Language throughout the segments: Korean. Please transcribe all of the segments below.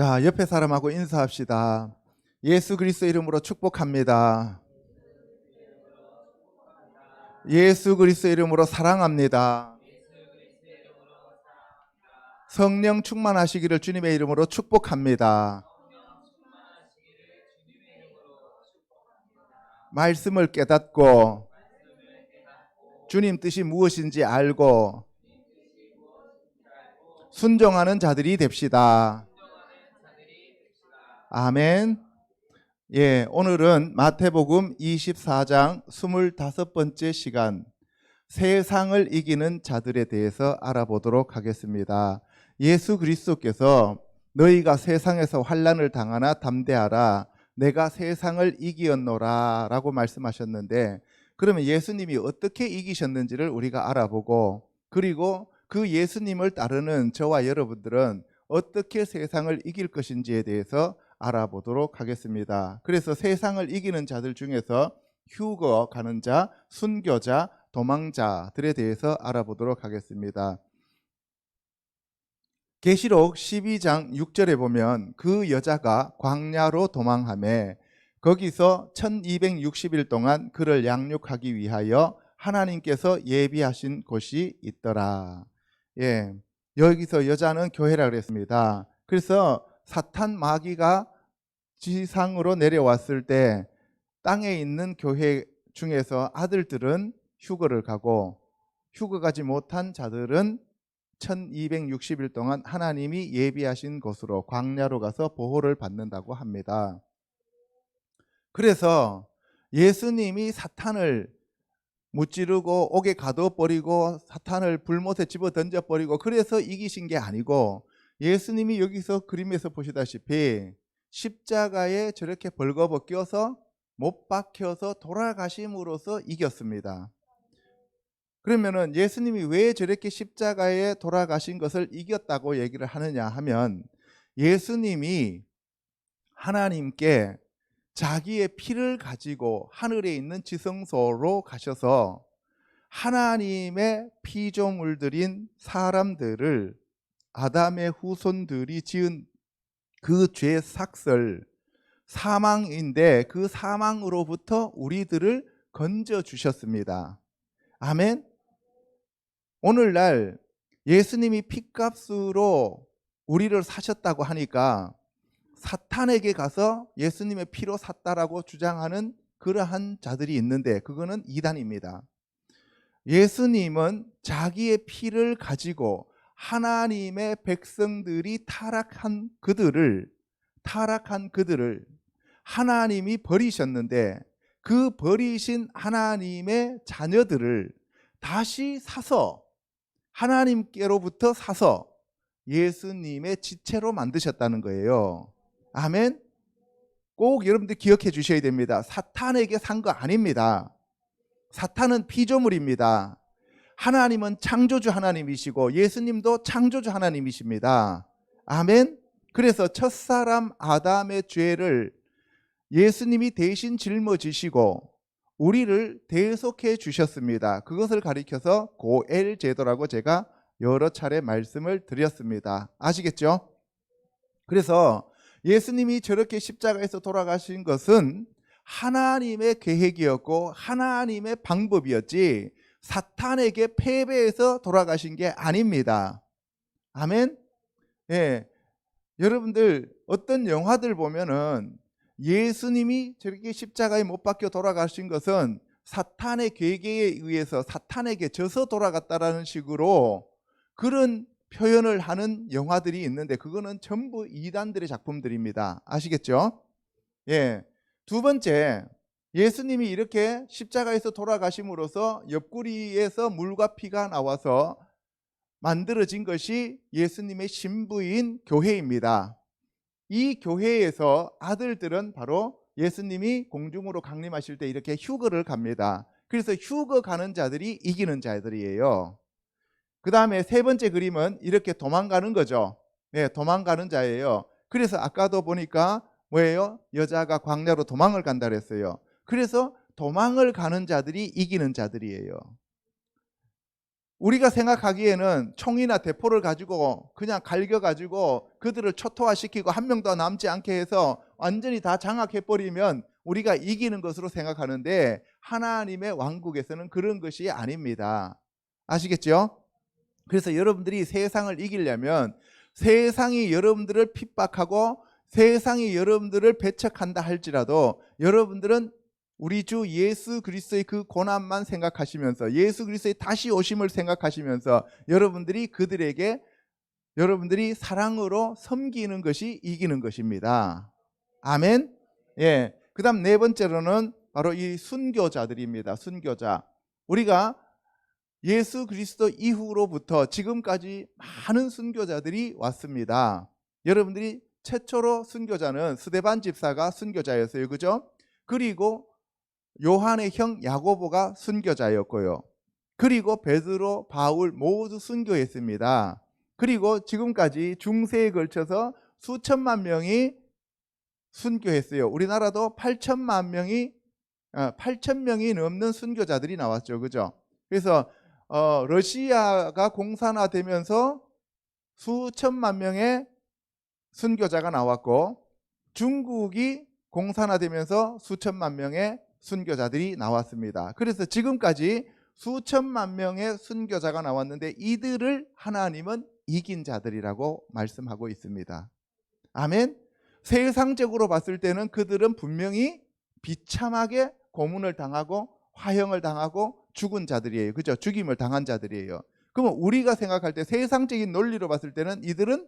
자, 옆에 사람하고 인사합시다. 예수 그리스도 이름으로 축복합니다. 예수 그리스도 이름으로 사랑합니다. 성령 충만하시기를 주님의 이름으로 축복합니다. 말씀을 깨닫고 주님 뜻이 무엇인지 알고 순종하는 자들이 됩시다. 아멘. 예, 오늘은 마태복음 24장 25번째 시간, 세상을 이기는 자들에 대해서 알아보도록 하겠습니다. 예수 그리스도께서 너희가 세상에서 환난을 당하나 담대하라, 내가 세상을 이기었노라 라고 말씀하셨는데, 그러면 예수님이 어떻게 이기셨는지를 우리가 알아보고, 그리고 그 예수님을 따르는 저와 여러분들은 어떻게 세상을 이길 것인지에 대해서 알아보도록 하겠습니다. 그래서 세상을 이기는 자들 중에서 휴거 가는 자, 순교자, 도망자들에 대해서 알아보도록 하겠습니다. 계시록 12장 6절에 보면 그 여자가 광야로 도망하매 거기서 1260일 동안 그를 양육하기 위하여 하나님께서 예비하신 곳이 있더라. 예, 여기서 여자는 교회라 그랬습니다. 그래서 사탄 마귀가 지상으로 내려왔을 때 땅에 있는 교회 중에서 아들들은 휴거를 가고 휴거 가지 못한 자들은 1260일 동안 하나님이 예비하신 곳으로 광야로 가서 보호를 받는다고 합니다. 그래서 예수님이 사탄을 무찌르고 옥에 가둬버리고 사탄을 불못에 집어 던져버리고 그래서 이기신 게 아니고, 예수님이 여기서 그림에서 보시다시피 십자가에 저렇게 벌거벗겨서 못 박혀서 돌아가심으로써 이겼습니다. 그러면은 예수님이 왜 저렇게 십자가에 돌아가신 것을 이겼다고 얘기를 하느냐 하면, 예수님이 하나님께 자기의 피를 가지고 하늘에 있는 지성소로 가셔서 하나님의 피조물들인 사람들을, 아담의 후손들이 지은 그 죄 삭설, 사망인데 그 사망으로부터 우리들을 건져 주셨습니다. 아멘. 오늘날 예수님이 피값으로 우리를 사셨다고 하니까 사탄에게 가서 예수님의 피로 샀다라고 주장하는 그러한 자들이 있는데, 그거는 이단입니다. 예수님은 자기의 피를 가지고 하나님의 백성들이 타락한 그들을 하나님이 버리셨는데, 그 버리신 하나님의 자녀들을 다시 사서, 하나님께로부터 사서 예수님의 지체로 만드셨다는 거예요. 아멘. 꼭 여러분들 기억해 주셔야 됩니다. 사탄에게 산 거 아닙니다. 사탄은 피조물입니다. 하나님은 창조주 하나님이시고 예수님도 창조주 하나님이십니다. 아멘. 그래서 첫사람 아담의 죄를 예수님이 대신 짊어지시고 우리를 대속해 주셨습니다. 그것을 가리켜서 고엘 제도라고 제가 여러 차례 말씀을 드렸습니다. 아시겠죠? 그래서 예수님이 저렇게 십자가에서 돌아가신 것은 하나님의 계획이었고 하나님의 방법이었지 사탄에게 패배해서 돌아가신 게 아닙니다. 아멘. 예, 여러분들 어떤 영화들 보면은 예수님이 저렇게 십자가에 못 박혀 돌아가신 것은 사탄의 계획에 의해서 사탄에게 져서 돌아갔다라는 식으로 그런 표현을 하는 영화들이 있는데, 그거는 전부 이단들의 작품들입니다. 아시겠죠? 예. 두 번째, 예수님이 이렇게 십자가에서 돌아가심으로써 옆구리에서 물과 피가 나와서 만들어진 것이 예수님의 신부인 교회입니다. 이 교회에서 아들들은 바로 예수님이 공중으로 강림하실 때 이렇게 휴거를 갑니다. 그래서 휴거 가는 자들이 이기는 자들이에요. 그 다음에 세 번째 그림은 이렇게 도망가는 거죠. 네, 도망가는 자예요. 그래서 아까도 보니까 뭐예요? 여자가 광야로 도망을 간다 그랬어요. 그래서 도망을 가는 자들이 이기는 자들이에요. 우리가 생각하기에는 총이나 대포를 가지고 그냥 갈겨가지고 그들을 초토화시키고 한 명도 남지 않게 해서 완전히 다 장악해버리면 우리가 이기는 것으로 생각하는데 하나님의 왕국에서는 그런 것이 아닙니다. 아시겠죠? 그래서 여러분들이 세상을 이기려면 세상이 여러분들을 핍박하고 세상이 여러분들을 배척한다 할지라도 여러분들은 우리 주 예수 그리스도의 그 고난만 생각하시면서 예수 그리스도의 다시 오심을 생각하시면서 여러분들이 그들에게 여러분들이 사랑으로 섬기는 것이 이기는 것입니다. 아멘. 예. 그다음 네 번째로는 바로 이 순교자들입니다. 순교자. 우리가 예수 그리스도 이후로부터 지금까지 많은 순교자들이 왔습니다. 여러분들이 최초로 순교자는 스데반 집사가 순교자였어요. 그죠? 그리고 요한의 형 야고보가 순교자였고요. 그리고 베드로, 바울 모두 순교했습니다. 그리고 지금까지 중세에 걸쳐서 수천만 명이 순교했어요. 우리나라도 8천만 명이 8천 명이 넘는 순교자들이 나왔죠. 그죠? 그래서 러시아가 공산화되면서 수천만 명의 순교자가 나왔고 중국이 공산화되면서 수천만 명의 순교자들이 나왔습니다. 그래서 지금까지 수천만 명의 순교자가 나왔는데 이들을 하나님은 이긴 자들이라고 말씀하고 있습니다. 아멘. 세상적으로 봤을 때는 그들은 분명히 비참하게 고문을 당하고 화형을 당하고 죽은 자들이에요. 그죠? 죽임을 당한 자들이에요. 그러면 우리가 생각할 때 세상적인 논리로 봤을 때는 이들은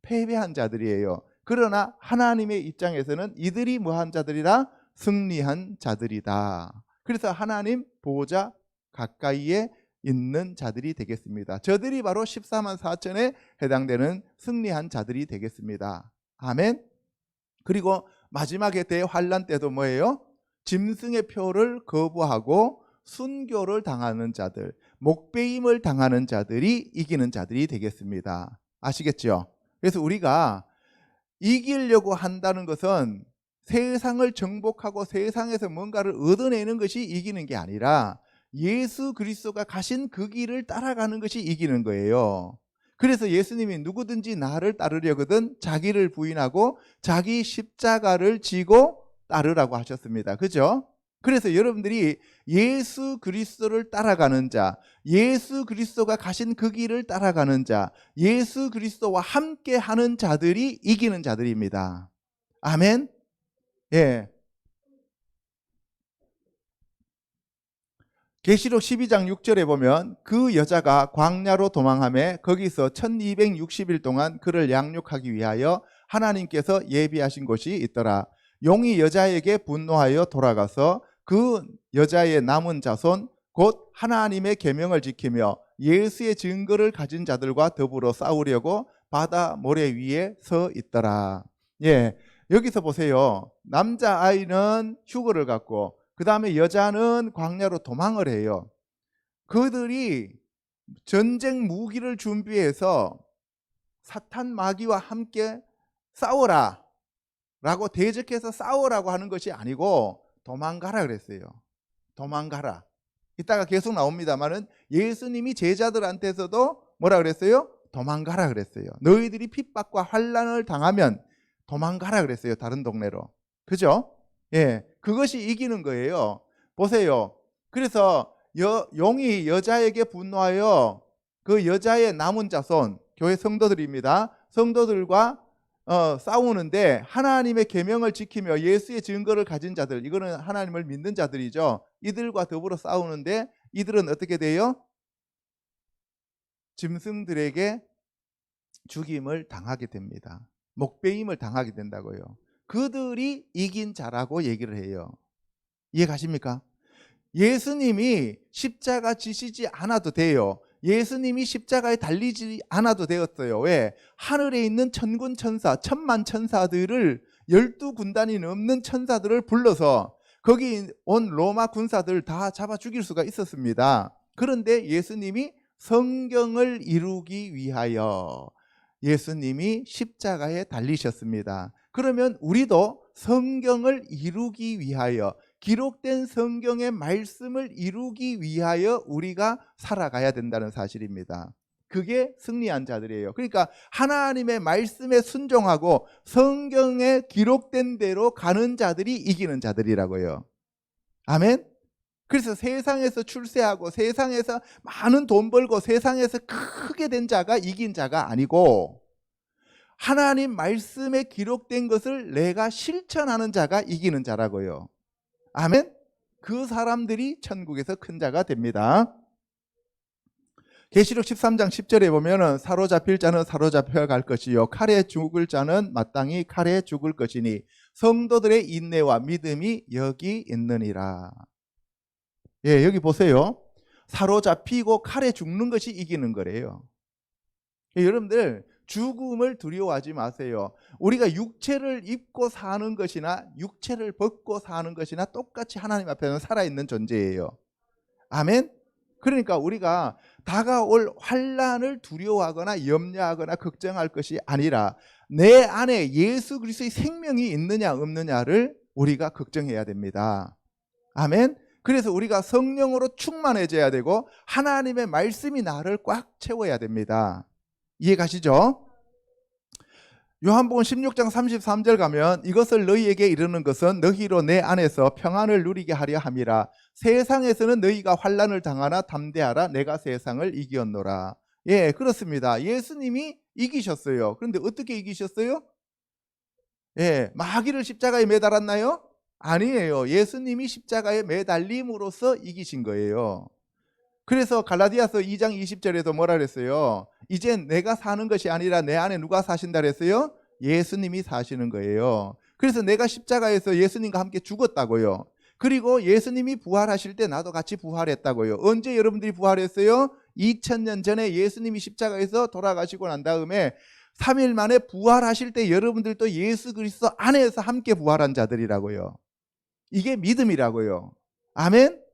패배한 자들이에요. 그러나 하나님의 입장에서는 이들이 뭐한 자들이라? 승리한 자들이다. 그래서 하나님 보호자 가까이에 있는 자들이 되겠습니다. 저들이 바로 14만 4천에 해당되는 승리한 자들이 되겠습니다. 아멘. 그리고 마지막에 대환란 때도 뭐예요? 짐승의 표를 거부하고 순교를 당하는 자들, 목배임을 당하는 자들이 이기는 자들이 되겠습니다. 아시겠죠? 그래서 우리가 이기려고 한다는 것은 세상을 정복하고 세상에서 뭔가를 얻어내는 것이 이기는 게 아니라 예수 그리스도가 가신 그 길을 따라가는 것이 이기는 거예요. 그래서 예수님이 누구든지 나를 따르려거든 자기를 부인하고 자기 십자가를 지고 따르라고 하셨습니다. 그죠? 그래서 여러분들이 예수 그리스도를 따라가는 자, 예수 그리스도가 가신 그 길을 따라가는 자, 예수 그리스도와 함께 하는 자들이 이기는 자들입니다. 아멘. 예. 계시록 12장 6절에 보면 그 여자가 광야로 도망하며 거기서 1260일 동안 그를 양육하기 위하여 하나님께서 예비하신 곳이 있더라. 용이 여자에게 분노하여 돌아가서 그 여자의 남은 자손 곧 하나님의 계명을 지키며 예수의 증거를 가진 자들과 더불어 싸우려고 바다 모래 위에 서 있더라. 예, 여기서 보세요. 남자아이는 휴거를 갖고 그 다음에 여자는 광야로 도망을 해요. 그들이 전쟁 무기를 준비해서 사탄 마귀와 함께 싸워라 라고 대적해서 싸우라고 하는 것이 아니고 도망가라 그랬어요. 도망가라. 이따가 계속 나옵니다만은 예수님이 제자들한테서도 뭐라 그랬어요? 도망가라 그랬어요. 너희들이 핍박과 환난을 당하면 도망가라 그랬어요. 다른 동네로. 그죠? 예, 그것이 이기는 거예요. 보세요. 그래서 용이 여자에게 분노하여 그 여자의 남은 자손, 교회 성도들입니다. 성도들과 싸우는데 하나님의 계명을 지키며 예수의 증거를 가진 자들, 이거는 하나님을 믿는 자들이죠. 이들과 더불어 싸우는데 이들은 어떻게 돼요? 짐승들에게 죽임을 당하게 됩니다. 목배임을 당하게 된다고요. 그들이 이긴 자라고 얘기를 해요. 이해 가십니까? 예수님이 십자가 지시지 않아도 돼요. 예수님이 십자가에 달리지 않아도 되었어요. 왜? 하늘에 있는 천군 천사, 천만 천사들을 12군단이 넘는 천사들을 불러서 거기 온 로마 군사들 다 잡아 죽일 수가 있었습니다. 그런데 예수님이 성경을 이루기 위하여 예수님이 십자가에 달리셨습니다. 그러면 우리도 성경을 이루기 위하여 기록된 성경의 말씀을 이루기 위하여 우리가 살아가야 된다는 사실입니다. 그게 승리한 자들이에요. 그러니까 하나님의 말씀에 순종하고 성경에 기록된 대로 가는 자들이 이기는 자들이라고요. 아멘. 그래서 세상에서 출세하고 세상에서 많은 돈 벌고 세상에서 크게 된 자가 이긴 자가 아니고, 하나님 말씀에 기록된 것을 내가 실천하는 자가 이기는 자라고요. 아멘. 그 사람들이 천국에서 큰 자가 됩니다. 계시록 13장 10절에 보면은 사로잡힐 자는 사로잡혀 갈 것이요 칼에 죽을 자는 마땅히 칼에 죽을 것이니 성도들의 인내와 믿음이 여기 있느니라. 예, 여기 보세요. 사로잡히고 칼에 죽는 것이 이기는 거래요. 예, 여러분들 죽음을 두려워하지 마세요. 우리가 육체를 입고 사는 것이나 육체를 벗고 사는 것이나 똑같이 하나님 앞에는 살아있는 존재예요. 아멘. 그러니까 우리가 다가올 환난을 두려워하거나 염려하거나 걱정할 것이 아니라 내 안에 예수 그리스도의 생명이 있느냐 없느냐를 우리가 걱정해야 됩니다. 아멘. 그래서 우리가 성령으로 충만해져야 되고 하나님의 말씀이 나를 꽉 채워야 됩니다. 이해 가시죠? 요한복음 16장 33절 가면 이것을 너희에게 이르는 것은 너희로 내 안에서 평안을 누리게 하려 함이라. 세상에서는 너희가 환난을 당하나 담대하라. 내가 세상을 이기었노라. 예, 그렇습니다. 예수님이 이기셨어요. 그런데 어떻게 이기셨어요? 예, 마귀를 십자가에 매달았나요? 아니에요. 예수님이 십자가에 매달림으로써 이기신 거예요. 그래서 갈라디아서 2장 20절에도 뭐라 그랬어요? 이젠 내가 사는 것이 아니라 내 안에 누가 사신다 그랬어요? 예수님이 사시는 거예요. 그래서 내가 십자가에서 예수님과 함께 죽었다고요. 그리고 예수님이 부활하실 때 나도 같이 부활했다고요. 언제 여러분들이 부활했어요? 2000년 전에 예수님이 십자가에서 돌아가시고 난 다음에 3일 만에 부활하실 때 여러분들도 예수 그리스도 안에서 함께 부활한 자들이라고요. 이게 믿음이라고요. 아멘.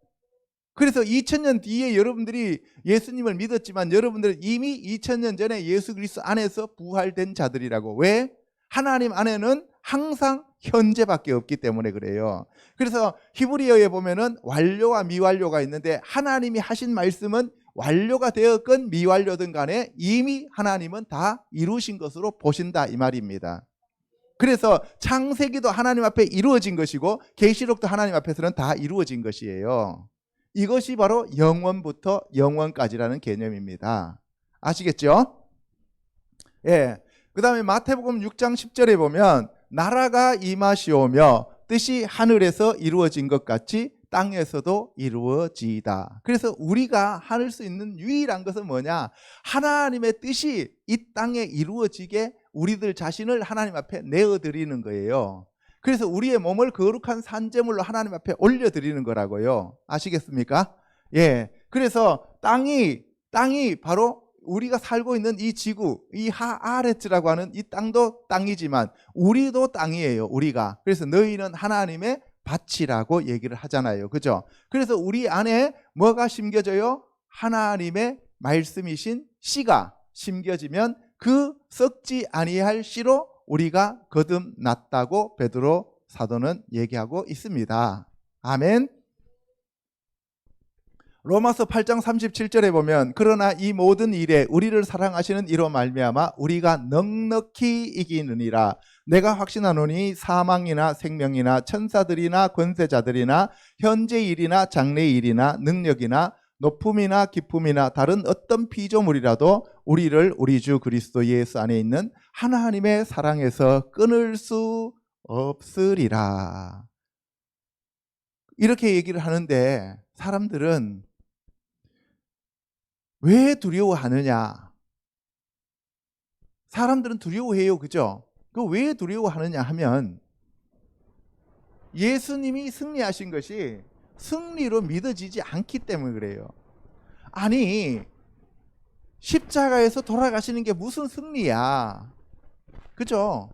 그래서 2000년 뒤에 여러분들이 예수님을 믿었지만 여러분들은 이미 2000년 전에 예수 그리스도 안에서 부활된 자들이라고. 왜? 하나님 안에는 항상 현재밖에 없기 때문에 그래요. 그래서 히브리어에 보면은 완료와 미완료가 있는데 하나님이 하신 말씀은 완료가 되었건 미완료든 간에 이미 하나님은 다 이루신 것으로 보신다 이 말입니다. 그래서 창세기도 하나님 앞에 이루어진 것이고 계시록도 하나님 앞에서는 다 이루어진 것이에요. 이것이 바로 영원부터 영원까지라는 개념입니다. 아시겠죠? 예. 그 다음에 마태복음 6장 10절에 보면 나라가 임하시오며 뜻이 하늘에서 이루어진 것 같이 땅에서도 이루어지이다. 그래서 우리가 할 수 있는 유일한 것은 뭐냐? 하나님의 뜻이 이 땅에 이루어지게 우리들 자신을 하나님 앞에 내어드리는 거예요. 그래서 우리의 몸을 거룩한 산제물로 하나님 앞에 올려드리는 거라고요. 아시겠습니까? 예. 그래서 땅이 바로 우리가 살고 있는 이 지구, 이 하아레츠라고 하는 이 땅도 땅이지만 우리도 땅이에요. 우리가. 그래서 너희는 하나님의 밭이라고 얘기를 하잖아요. 그죠? 그래서 우리 안에 뭐가 심겨져요? 하나님의 말씀이신 씨가 심겨지면 그 썩지 아니할 씨로 우리가 거듭났다고 베드로 사도는 얘기하고 있습니다. 아멘. 로마서 8장 37절에 보면 그러나 이 모든 일에 우리를 사랑하시는 이로 말미암아 우리가 넉넉히 이기느니라. 내가 확신하노니 사망이나 생명이나 천사들이나 권세자들이나 현재 일이나 장래 일이나 능력이나 높음이나 기쁨이나 다른 어떤 피조물이라도 우리를 우리 주 그리스도 예수 안에 있는 하나님의 사랑에서 끊을 수 없으리라. 이렇게 얘기를 하는데 사람들은 왜 두려워하느냐? 사람들은 두려워해요. 그죠? 그 왜 두려워하느냐 하면 예수님이 승리하신 것이 승리로 믿어지지 않기 때문에 그래요. 아니, 십자가에서 돌아가시는 게 무슨 승리야? 그죠?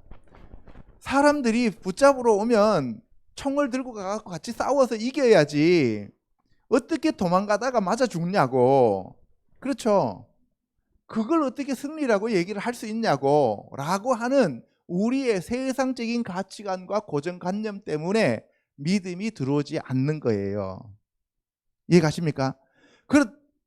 사람들이 붙잡으러 오면 총을 들고 가서 같이 싸워서 이겨야지. 어떻게 도망가다가 맞아 죽냐고. 그렇죠? 그걸 어떻게 승리라고 얘기를 할 수 있냐고 라고 하는 우리의 세상적인 가치관과 고정관념 때문에 믿음이 들어오지 않는 거예요. 이해가십니까?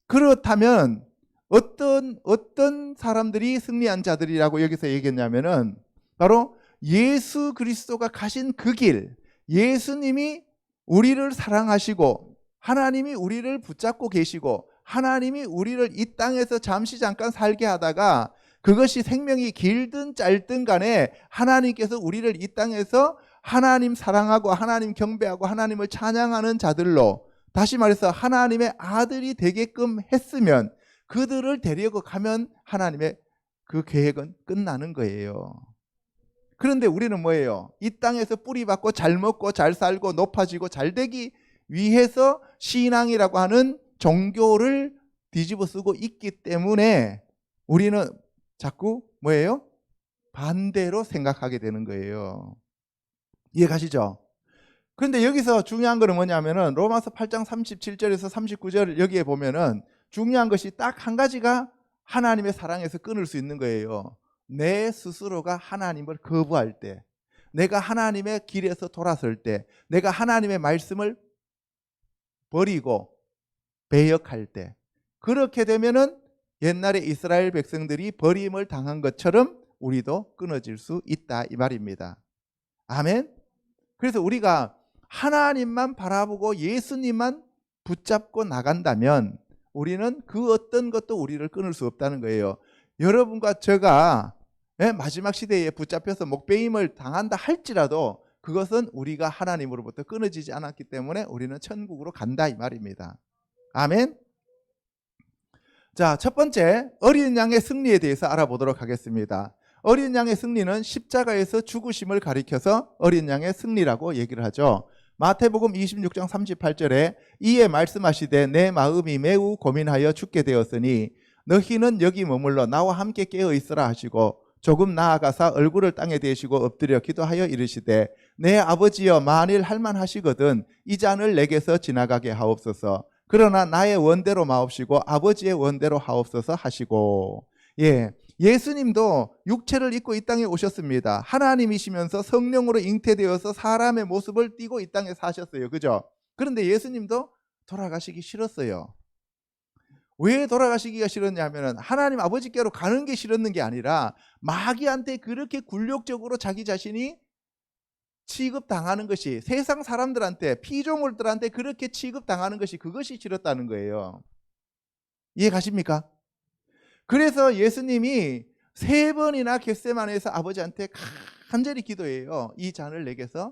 그렇다면 어떤 사람들이 승리한 자들이라고 여기서 얘기했냐면은 바로 예수 그리스도가 가신 그 길, 예수님이 우리를 사랑하시고 하나님이 우리를 붙잡고 계시고 하나님이 우리를 이 땅에서 잠깐 살게 하다가 그것이 생명이 길든 짧든 간에 하나님께서 우리를 이 땅에서 하나님 사랑하고 하나님 경배하고 하나님을 찬양하는 자들로, 다시 말해서 하나님의 아들이 되게끔 했으면 그들을 데리고 가면 하나님의 그 계획은 끝나는 거예요. 그런데 우리는 뭐예요? 이 땅에서 뿌리 받고 잘 먹고 잘 살고 높아지고 잘 되기 위해서 신앙이라고 하는 종교를 뒤집어 쓰고 있기 때문에 우리는 자꾸 뭐예요? 반대로 생각하게 되는 거예요. 이해가시죠? 그런데 여기서 중요한 거는 뭐냐면은 로마서 8장 37절에서 39절 여기에 보면은 중요한 것이 딱 한 가지가 하나님의 사랑에서 끊을 수 있는 거예요. 내 스스로가 하나님을 거부할 때, 내가 하나님의 길에서 돌아설 때, 내가 하나님의 말씀을 버리고 배역할 때, 그렇게 되면은 옛날에 이스라엘 백성들이 버림을 당한 것처럼 우리도 끊어질 수 있다 이 말입니다. 아멘. 그래서 우리가 하나님만 바라보고 예수님만 붙잡고 나간다면 우리는 그 어떤 것도 우리를 끊을 수 없다는 거예요. 여러분과 제가 마지막 시대에 붙잡혀서 목배임을 당한다 할지라도 그것은 우리가 하나님으로부터 끊어지지 않았기 때문에 우리는 천국으로 간다 이 말입니다. 아멘. 자, 첫 번째 어린 양의 승리에 대해서 알아보도록 하겠습니다. 어린 양의 승리는 십자가에서 죽으심을 가리켜서 어린 양의 승리라고 얘기를 하죠. 마태복음 26장 38절에 이에 말씀하시되 내 마음이 매우 고민하여 죽게 되었으니 너희는 여기 머물러 나와 함께 깨어 있으라 하시고 조금 나아가사 얼굴을 땅에 대시고 엎드려 기도하여 이르시되 내 아버지여 만일 할만하시거든 이 잔을 내게서 지나가게 하옵소서. 그러나 나의 원대로 마옵시고 아버지의 원대로 하옵소서 하시고. 예수님도 육체를 입고 이 땅에 오셨습니다. 하나님이시면서 성령으로 잉태되어서 사람의 모습을 띠고 이 땅에 사셨어요. 그죠? 그런데 예수님도 돌아가시기 싫었어요. 왜 돌아가시기가 싫었냐면 하나님 아버지께로 가는 게 싫었는 게 아니라 마귀한테 그렇게 굴욕적으로 자기 자신이 취급당하는 것이, 세상 사람들한테, 피조물들한테 그렇게 취급당하는 것이, 그것이 싫었다는 거예요. 이해 가십니까? 그래서 예수님이 3번이나 겟세마네에서 아버지한테 간절히 기도해요. 이 잔을 내게서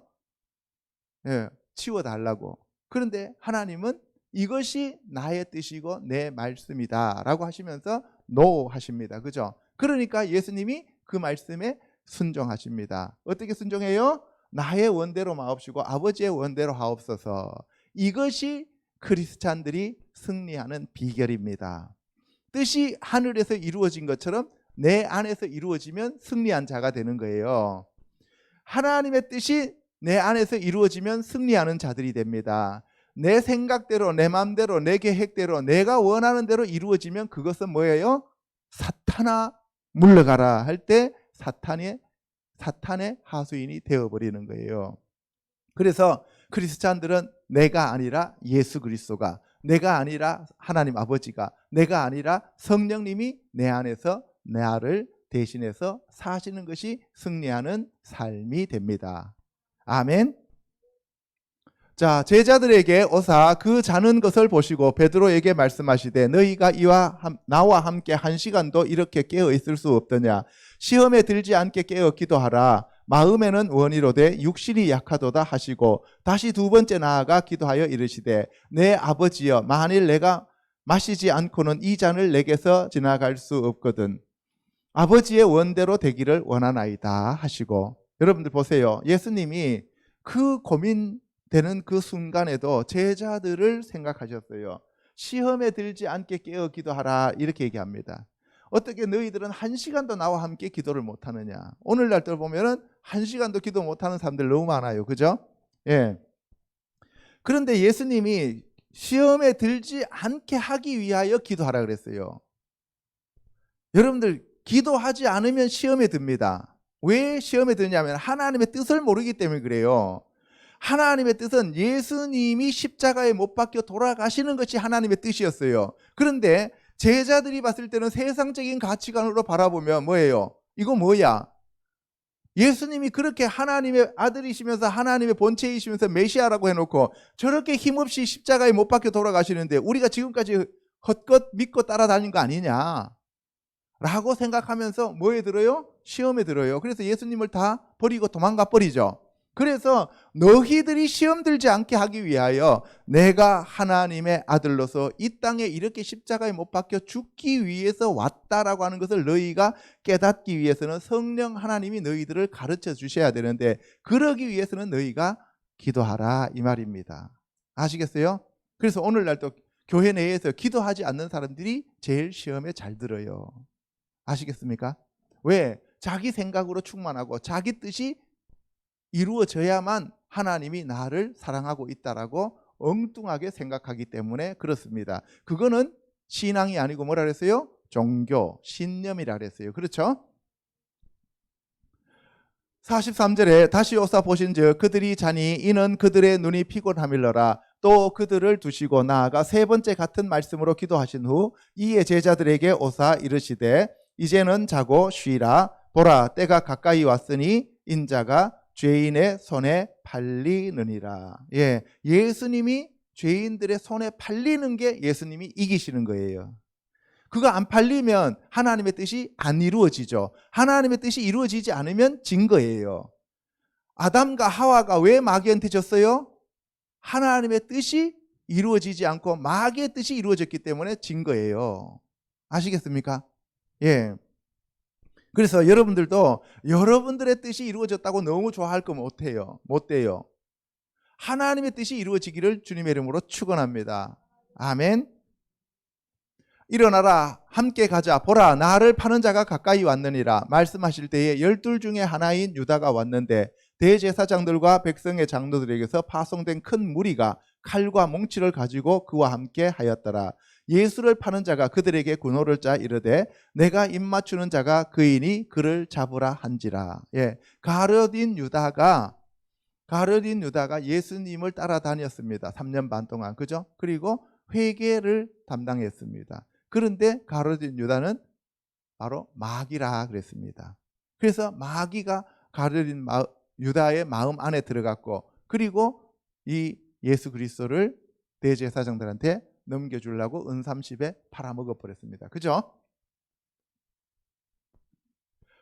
치워달라고. 그런데 하나님은 이것이 나의 뜻이고 내 말씀이다 라고 하시면서 노 하십니다. 그죠? 그러니까 예수님이 그 말씀에 순종하십니다. 어떻게 순종해요? 나의 원대로 마옵시고 아버지의 원대로 하옵소서. 이것이 크리스찬들이 승리하는 비결입니다. 뜻이 하늘에서 이루어진 것처럼 내 안에서 이루어지면 승리한 자가 되는 거예요. 하나님의 뜻이 내 안에서 이루어지면 승리하는 자들이 됩니다. 내 생각대로, 내 마음대로, 내 계획대로, 내가 원하는 대로 이루어지면 그것은 뭐예요? 사탄아 물러가라 할 때 사탄의 하수인이 되어버리는 거예요. 그래서 크리스찬들은 내가 아니라 예수 그리스도가, 내가 아니라 하나님 아버지가, 내가 아니라 성령님이 내 안에서 나를 대신해서 사시는 것이 승리하는 삶이 됩니다. 아멘. 자, 제자들에게 오사 그 자는 것을 보시고 베드로에게 말씀하시되 너희가 나와 함께 1시간도 이렇게 깨어 있을 수 없더냐. 시험에 들지 않게 깨어 기도하라. 마음에는 원이로되 육신이 약하도다 하시고 다시 2번째 나아가 기도하여 이르시되 내 아버지여 만일 내가 마시지 않고는 이 잔을 내게서 지나갈 수 없거든. 아버지의 원대로 되기를 원하나이다 하시고. 여러분들 보세요. 예수님이 그 고민되는 그 순간에도 제자들을 생각하셨어요. 시험에 들지 않게 깨어 기도하라 이렇게 얘기합니다. 어떻게 너희들은 1시간도 나와 함께 기도를 못하느냐. 오늘날 보면은 1시간도 기도 못하는 사람들 너무 많아요. 그죠? 그런데 예수님이 시험에 들지 않게 하기 위하여 기도하라 그랬어요. 여러분들 기도하지 않으면 시험에 듭니다. 왜 시험에 드냐면 하나님의 뜻을 모르기 때문에 그래요. 하나님의 뜻은 예수님이 십자가에 못 박혀 돌아가시는 것이 하나님의 뜻이었어요. 그런데 제자들이 봤을 때는 세상적인 가치관으로 바라보면 뭐예요? 이거 뭐야? 예수님이 그렇게 하나님의 아들이시면서 하나님의 본체이시면서 메시아라고 해놓고 저렇게 힘없이 십자가에 못 박혀 돌아가시는데 우리가 지금까지 헛것 믿고 따라다닌 거 아니냐 라고 생각하면서 뭐에 들어요? 시험에 들어요. 그래서 예수님을 다 버리고 도망가 버리죠. 그래서 너희들이 시험 들지 않게 하기 위하여 내가 하나님의 아들로서 이 땅에 이렇게 십자가에 못 박혀 죽기 위해서 왔다라고 하는 것을 너희가 깨닫기 위해서는 성령 하나님이 너희들을 가르쳐 주셔야 되는데 그러기 위해서는 너희가 기도하라 이 말입니다. 아시겠어요? 그래서 오늘날 또 교회 내에서 기도하지 않는 사람들이 제일 시험에 잘 들어요. 아시겠습니까? 왜? 자기 생각으로 충만하고 자기 뜻이 이루어져야만 하나님이 나를 사랑하고 있다라고 엉뚱하게 생각하기 때문에 그렇습니다. 그거는 신앙이 아니고 뭐라 그랬어요? 종교, 신념이라 그랬어요. 그렇죠? 43절에 다시 오사 보신즉 그들이 자니 이는 그들의 눈이 피곤함일러라. 또 그들을 두시고 나아가 세 번째 같은 말씀으로 기도하신 후 이에 제자들에게 오사 이르시되 이제는 자고 쉬라. 보라 때가 가까이 왔으니 인자가 죄인의 손에 팔리느니라. 예, 예수님이 죄인들의 손에 팔리는 게 예수님이 이기시는 거예요. 그거 안 팔리면 하나님의 뜻이 안 이루어지죠. 하나님의 뜻이 이루어지지 않으면 진 거예요. 아담과 하와가 왜 마귀한테 졌어요? 하나님의 뜻이 이루어지지 않고 마귀의 뜻이 이루어졌기 때문에 진 거예요. 아시겠습니까? 예. 그래서 여러분들도 여러분들의 뜻이 이루어졌다고 너무 좋아할 거 못해요. 못 돼요. 하나님의 뜻이 이루어지기를 주님의 이름으로 축원합니다. 아멘. 일어나라 함께 가자 보라 나를 파는 자가 가까이 왔느니라 말씀하실 때에 12 중에 하나인 유다가 왔는데 대제사장들과 백성의 장로들에게서 파송된 큰 무리가 칼과 몽치를 가지고 그와 함께 하였더라. 예수를 파는 자가 그들에게 군호를 짜 이르되 내가 입맞추는 자가 그이니 그를 잡으라 한지라. 예, 가룟인 유다가 예수님을 따라다녔습니다. 3년 반 동안. 그죠? 그리고 회개를 담당했습니다. 그런데 가룟인 유다는 바로 마귀라 그랬습니다. 그래서 마귀가 가룟인 유다의 마음 안에 들어갔고 그리고 이 예수 그리스도를 대제사장들한테 넘겨주려고 은삼십에 팔아먹어 버렸습니다. 그죠?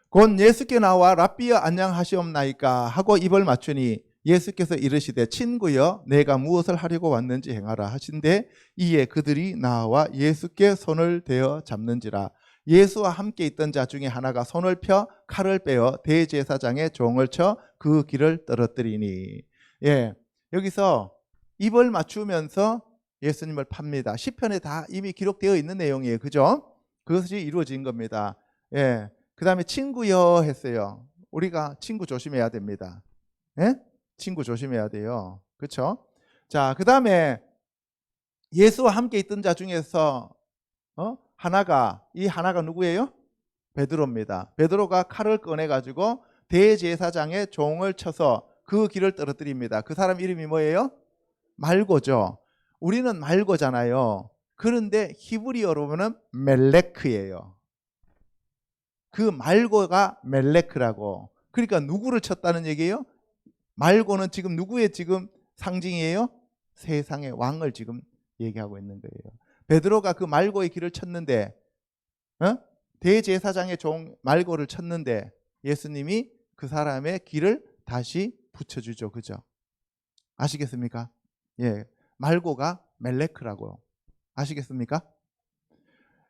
곧 예수께 나와 랍비여 안녕하시옵나이까 하고 입을 맞추니 예수께서 이르시되 친구여 내가 무엇을 하려고 왔는지 행하라 하신대 이에 그들이 나와 예수께 손을 대어 잡는지라. 예수와 함께 있던 자 중에 하나가 손을 펴 칼을 빼어 대제사장의 종을 쳐 그 길을 떨어뜨리니. 예, 여기서 입을 맞추면서 예수님을 팝니다. 시편에 다 이미 기록되어 있는 내용이에요. 그죠? 그것이 이루어진 겁니다. 예. 그 다음에 친구여 했어요. 우리가 친구 조심해야 됩니다. 예? 친구 조심해야 돼요. 그렇죠? 자, 그 다음에 예수와 함께 있던 자 중에서 이 하나가 누구예요? 베드로입니다. 베드로가 칼을 꺼내가지고 대제사장의 종을 쳐서 그 길을 떨어뜨립니다. 그 사람 이름이 뭐예요? 말고죠. 우리는 말고잖아요. 그런데 히브리어로 보면 멜레크예요. 그 말고가 멜레크라고. 그러니까 누구를 쳤다는 얘기예요? 말고는 지금 누구의 지금 상징이에요? 세상의 왕을 지금 얘기하고 있는 거예요. 베드로가 그 말고의 길을 쳤는데 대제사장의 종 말고를 쳤는데 예수님이 그 사람의 길을 다시 붙여주죠. 그죠? 아시겠습니까? 예, 말고가 멜레크라고. 아시겠습니까?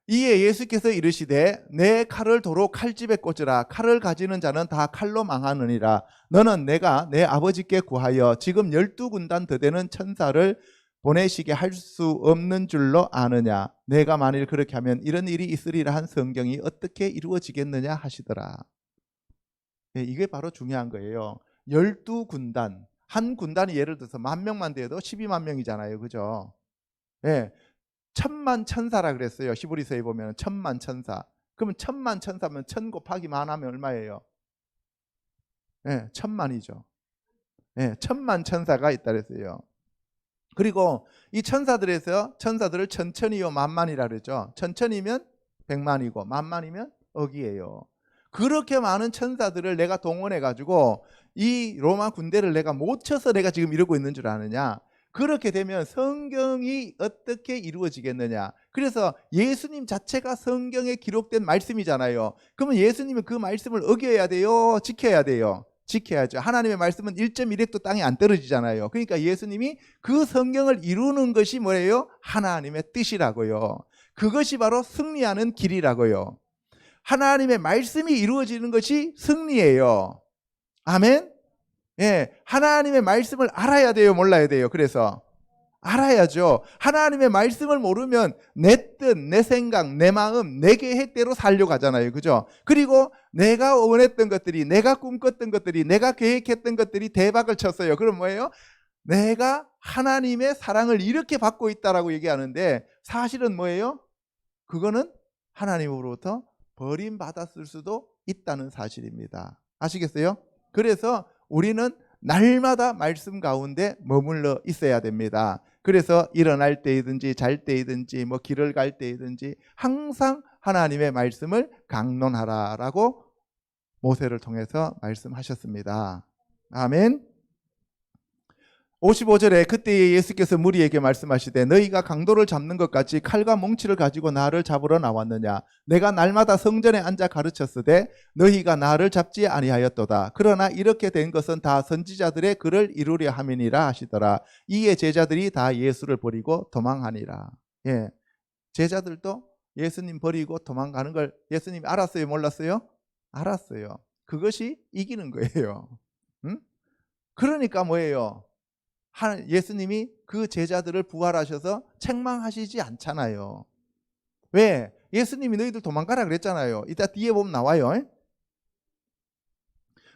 이에 예수께서 이르시되 내 칼을 도로 칼집에 꽂으라. 칼을 가지는 자는 다 칼로 망하느니라. 너는 내가 내 아버지께 구하여 지금 12군단 더 되는 천사를 보내시게 할 수 없는 줄로 아느냐. 내가 만일 그렇게 하면 이런 일이 있으리라 한 성경이 어떻게 이루어지겠느냐 하시더라. 예, 이게 바로 중요한 거예요. 12군단. 한 군단이 예를 들어서 10,000명만 돼도 12만 명이잖아요. 그죠? 예. 1000만 천사라 그랬어요. 히브리서에 보면 1000만 천사. 그러면 1000만 천사면 1000 곱하기 만 하면 얼마예요? 예, 1000만이죠. 예, 천만 천사가 있다 그랬어요. 그리고 이 천사들에서 천사들을 천천히요 만만이라 그러죠. 천천히면 백만이고 만만이면 억이에요. 그렇게 많은 천사들을 내가 동원해 가지고 이 로마 군대를 내가 못 쳐서 내가 지금 이러고 있는 줄 아느냐. 그렇게 되면 성경이 어떻게 이루어지겠느냐. 그래서 예수님 자체가 성경에 기록된 말씀이잖아요. 그러면 예수님은 그 말씀을 어겨야 돼요, 지켜야 돼요? 지켜야죠. 하나님의 말씀은 1.1핵도 땅에 안 떨어지잖아요. 그러니까 예수님이 그 성경을 이루는 것이 뭐예요? 하나님의 뜻이라고요. 그것이 바로 승리하는 길이라고요. 하나님의 말씀이 이루어지는 것이 승리예요. 아멘? 예, 하나님의 말씀을 알아야 돼요, 몰라야 돼요? 그래서 알아야죠. 하나님의 말씀을 모르면 내 뜻, 내 생각, 내 마음, 내 계획대로 살려고 하잖아요. 그죠? 그리고 내가 원했던 것들이, 내가 꿈꿨던 것들이, 내가 계획했던 것들이 대박을 쳤어요. 그럼 뭐예요? 내가 하나님의 사랑을 이렇게 받고 있다라고 얘기하는데 사실은 뭐예요? 그거는 하나님으로부터 버림받았을 수도 있다는 사실입니다. 아시겠어요? 그래서 우리는 날마다 말씀 가운데 머물러 있어야 됩니다. 그래서 일어날 때이든지 잘 때이든지 뭐 길을 갈 때이든지 항상 하나님의 말씀을 강론하라라고 모세를 통해서 말씀하셨습니다. 아멘. 55절에 그때에 예수께서 무리에게 말씀하시되 너희가 강도를 잡는 것 같이 칼과 몽치를 가지고 나를 잡으러 나왔느냐. 내가 날마다 성전에 앉아 가르쳤으되 너희가 나를 잡지 아니하였도다. 그러나 이렇게 된 것은 다 선지자들의 글을 이루려 함이니라 하시더라. 이에 제자들이 다 예수를 버리고 도망하니라. 예, 제자들도 예수님 버리고 도망가는 걸 예수님이 알았어요, 몰랐어요? 알았어요. 그것이 이기는 거예요. 응? 그러니까 뭐예요? 예수님이 그 제자들을 부활하셔서 책망하시지 않잖아요. 왜? 예수님이 너희들 도망가라 그랬잖아요. 이따 뒤에 보면 나와요.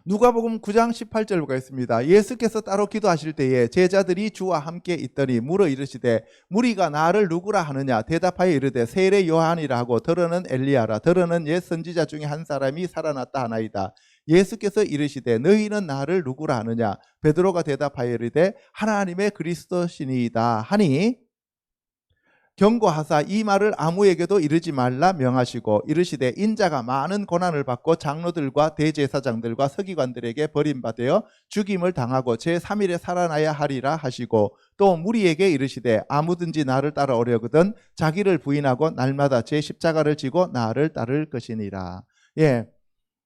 누가복음 9장 18절 보겠습니다. 예수께서 따로 기도하실 때에 제자들이 주와 함께 있더니 물어 이르시되 무리가 나를 누구라 하느냐. 대답하여 이르되 세례 요한이라 하고 더러는 엘리야라 더러는 옛 선지자 중에 한 사람이 살아났다 하나이다. 예수께서 이르시되 너희는 나를 누구라 하느냐. 베드로가 대답하여 이르되 하나님의 그리스도시니이다 하니 경고하사 이 말을 아무에게도 이르지 말라 명하시고 이르시되 인자가 많은 고난을 받고 장로들과 대제사장들과 서기관들에게 버림받아 죽임을 당하고 제3일에 살아나야 하리라 하시고 또 무리에게 이르시되 아무든지 나를 따라오려거든 자기를 부인하고 날마다 제 십자가를 지고 나를 따를 것이니라. 예,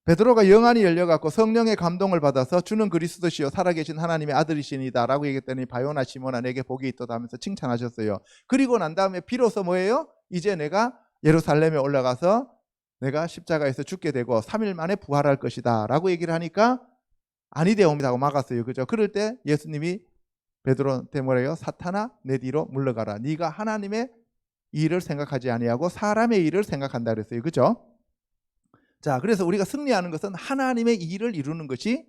베드로가 영안이 열려갖고 성령의 감동을 받아서 주는 그리스도시요 살아계신 하나님의 아들이시니다 라고 얘기했더니 바요나 시몬아 내게 복이 있도다 하면서 칭찬하셨어요. 그리고 난 다음에 비로소 뭐예요? 이제 내가 예루살렘에 올라가서 내가 십자가에서 죽게 되고 3일 만에 부활할 것이다 라고 얘기를 하니까 아니되옵니다 하고 막았어요. 그죠? 그럴 때 예수님이 베드로한테 뭐래요? 사탄아 내 뒤로 물러가라. 네가 하나님의 일을 생각하지 아니하고 사람의 일을 생각한다 그랬어요. 그죠? 자, 그래서 우리가 승리하는 것은 하나님의 일을 이루는 것이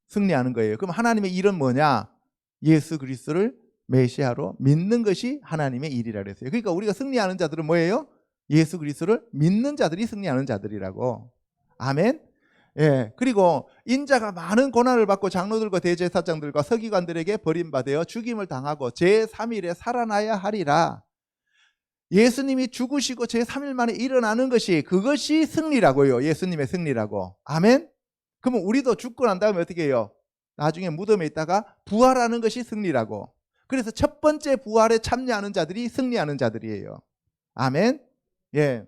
승리하는 거예요. 그럼 하나님의 일은 뭐냐? 예수 그리스도를 메시아로 믿는 것이 하나님의 일이라 그랬어요. 그러니까 우리가 승리하는 자들은 뭐예요? 예수 그리스도를 믿는 자들이 승리하는 자들이라고. 아멘. 예. 그리고 인자가 많은 고난을 받고 장로들과 대제사장들과 서기관들에게 버림받아 죽임을 당하고 제3일에 살아나야 하리라. 예수님이 죽으시고 제3일 만에 일어나는 것이 그것이 승리라고요. 예수님의 승리라고. 아멘. 그러면 우리도 죽고 난 다음에 어떻게 해요? 나중에 무덤에 있다가 부활하는 것이 승리라고. 그래서 첫 번째 부활에 참여하는 자들이 승리하는 자들이에요. 아멘. 예.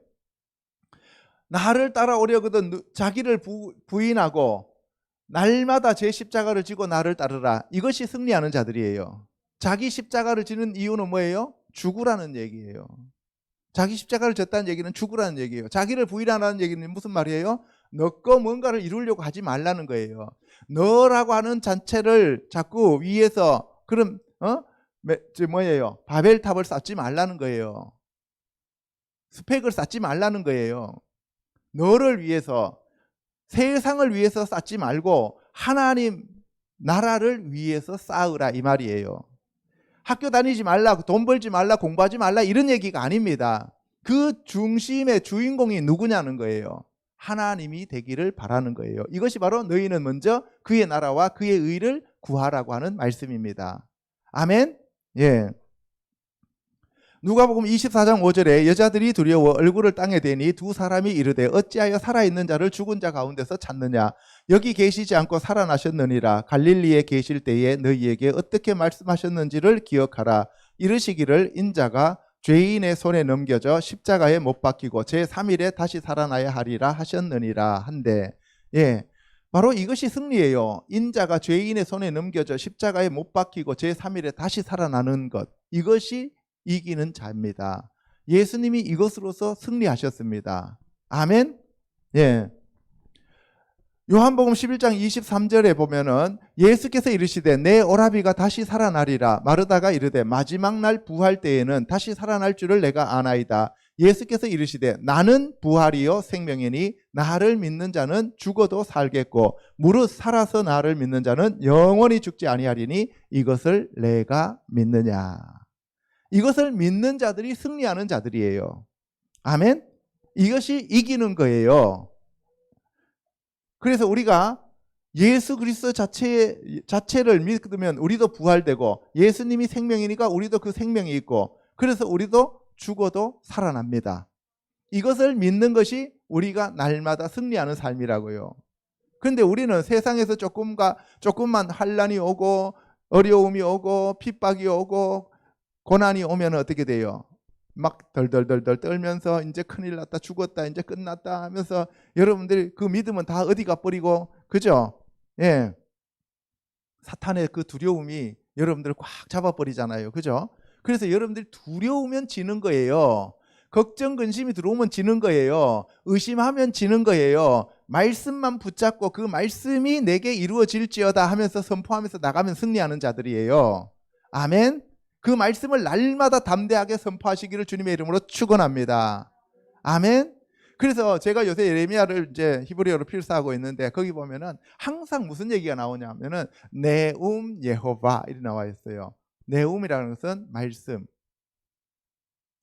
나를 따라오려거든 자기를 부인하고 날마다 제 십자가를 지고 나를 따르라. 이것이 승리하는 자들이에요. 자기 십자가를 지는 이유는 뭐예요? 죽으라는 얘기예요. 자기 십자가를 졌다는 얘기는 죽으라는 얘기예요. 자기를 부인하라는 얘기는 무슨 말이에요? 너 거 뭔가를 이루려고 하지 말라는 거예요. 너라고 하는 자체를 자꾸 위에서 그럼 뭐예요? 바벨탑을 쌓지 말라는 거예요. 스펙을 쌓지 말라는 거예요. 너를 위해서 세상을 위해서 쌓지 말고 하나님 나라를 위해서 쌓으라 이 말이에요. 학교 다니지 말라, 돈 벌지 말라, 공부하지 말라 이런 얘기가 아닙니다. 그 중심의 주인공이 누구냐는 거예요. 하나님이 되기를 바라는 거예요. 이것이 바로 너희는 먼저 그의 나라와 그의 의를 구하라고 하는 말씀입니다. 아멘. 예. 누가복음 24장 5절에 여자들이 두려워 얼굴을 땅에 대니 두 사람이 이르되 어찌하여 살아있는 자를 죽은 자 가운데서 찾느냐 여기 계시지 않고 살아나셨느니라 갈릴리에 계실 때에 너희에게 어떻게 말씀하셨는지를 기억하라 이르시기를 인자가 죄인의 손에 넘겨져 십자가에 못 박히고 제3일에 다시 살아나야 하리라 하셨느니라 한데 예, 바로 이것이 승리예요. 인자가 죄인의 손에 넘겨져 십자가에 못 박히고 제3일에 다시 살아나는 것 이것이 이기는 자입니다. 예수님이 이것으로서 승리하셨습니다. 아멘. 예. 요한복음 11장 23절에 보면은 예수께서 이르시되 내 오라비가 다시 살아나리라 마르다가 이르되 마지막 날 부활 때에는 다시 살아날 줄을 내가 아나이다. 예수께서 이르시되 나는 부활이요 생명이니 나를 믿는 자는 죽어도 살겠고 무릇 살아서 나를 믿는 자는 영원히 죽지 아니하리니 이것을 내가 믿느냐. 이것을 믿는 자들이 승리하는 자들이에요. 아멘. 이것이 이기는 거예요. 그래서 우리가 예수 그리스도 자체를 믿으면 우리도 부활되고 예수님이 생명이니까 우리도 그 생명이 있고 그래서 우리도 죽어도 살아납니다. 이것을 믿는 것이 우리가 날마다 승리하는 삶이라고요. 그런데 우리는 세상에서 조금만 환난이 오고 어려움이 오고 핍박이 오고 고난이 오면 어떻게 돼요? 막 덜덜덜덜 떨면서 이제 큰일 났다 죽었다 이제 끝났다 하면서 여러분들이 그 믿음은 다 어디 가버리고 그죠? 예, 사탄의 그 두려움이 여러분들을 꽉 잡아버리잖아요. 그죠? 그래서 여러분들이 두려우면 지는 거예요. 걱정 근심이 들어오면 지는 거예요. 의심하면 지는 거예요. 말씀만 붙잡고 그 말씀이 내게 이루어질지어다 하면서 선포하면서 나가면 승리하는 자들이에요. 아멘. 그 말씀을 날마다 담대하게 선포하시기를 주님의 이름으로 축원합니다. 아멘. 그래서 제가 요새 예레미야를 이제 히브리어로 필사하고 있는데 거기 보면은 항상 무슨 얘기가 나오냐면은 네움 예호바 이렇게 나와 있어요. 네움이라는 것은 말씀.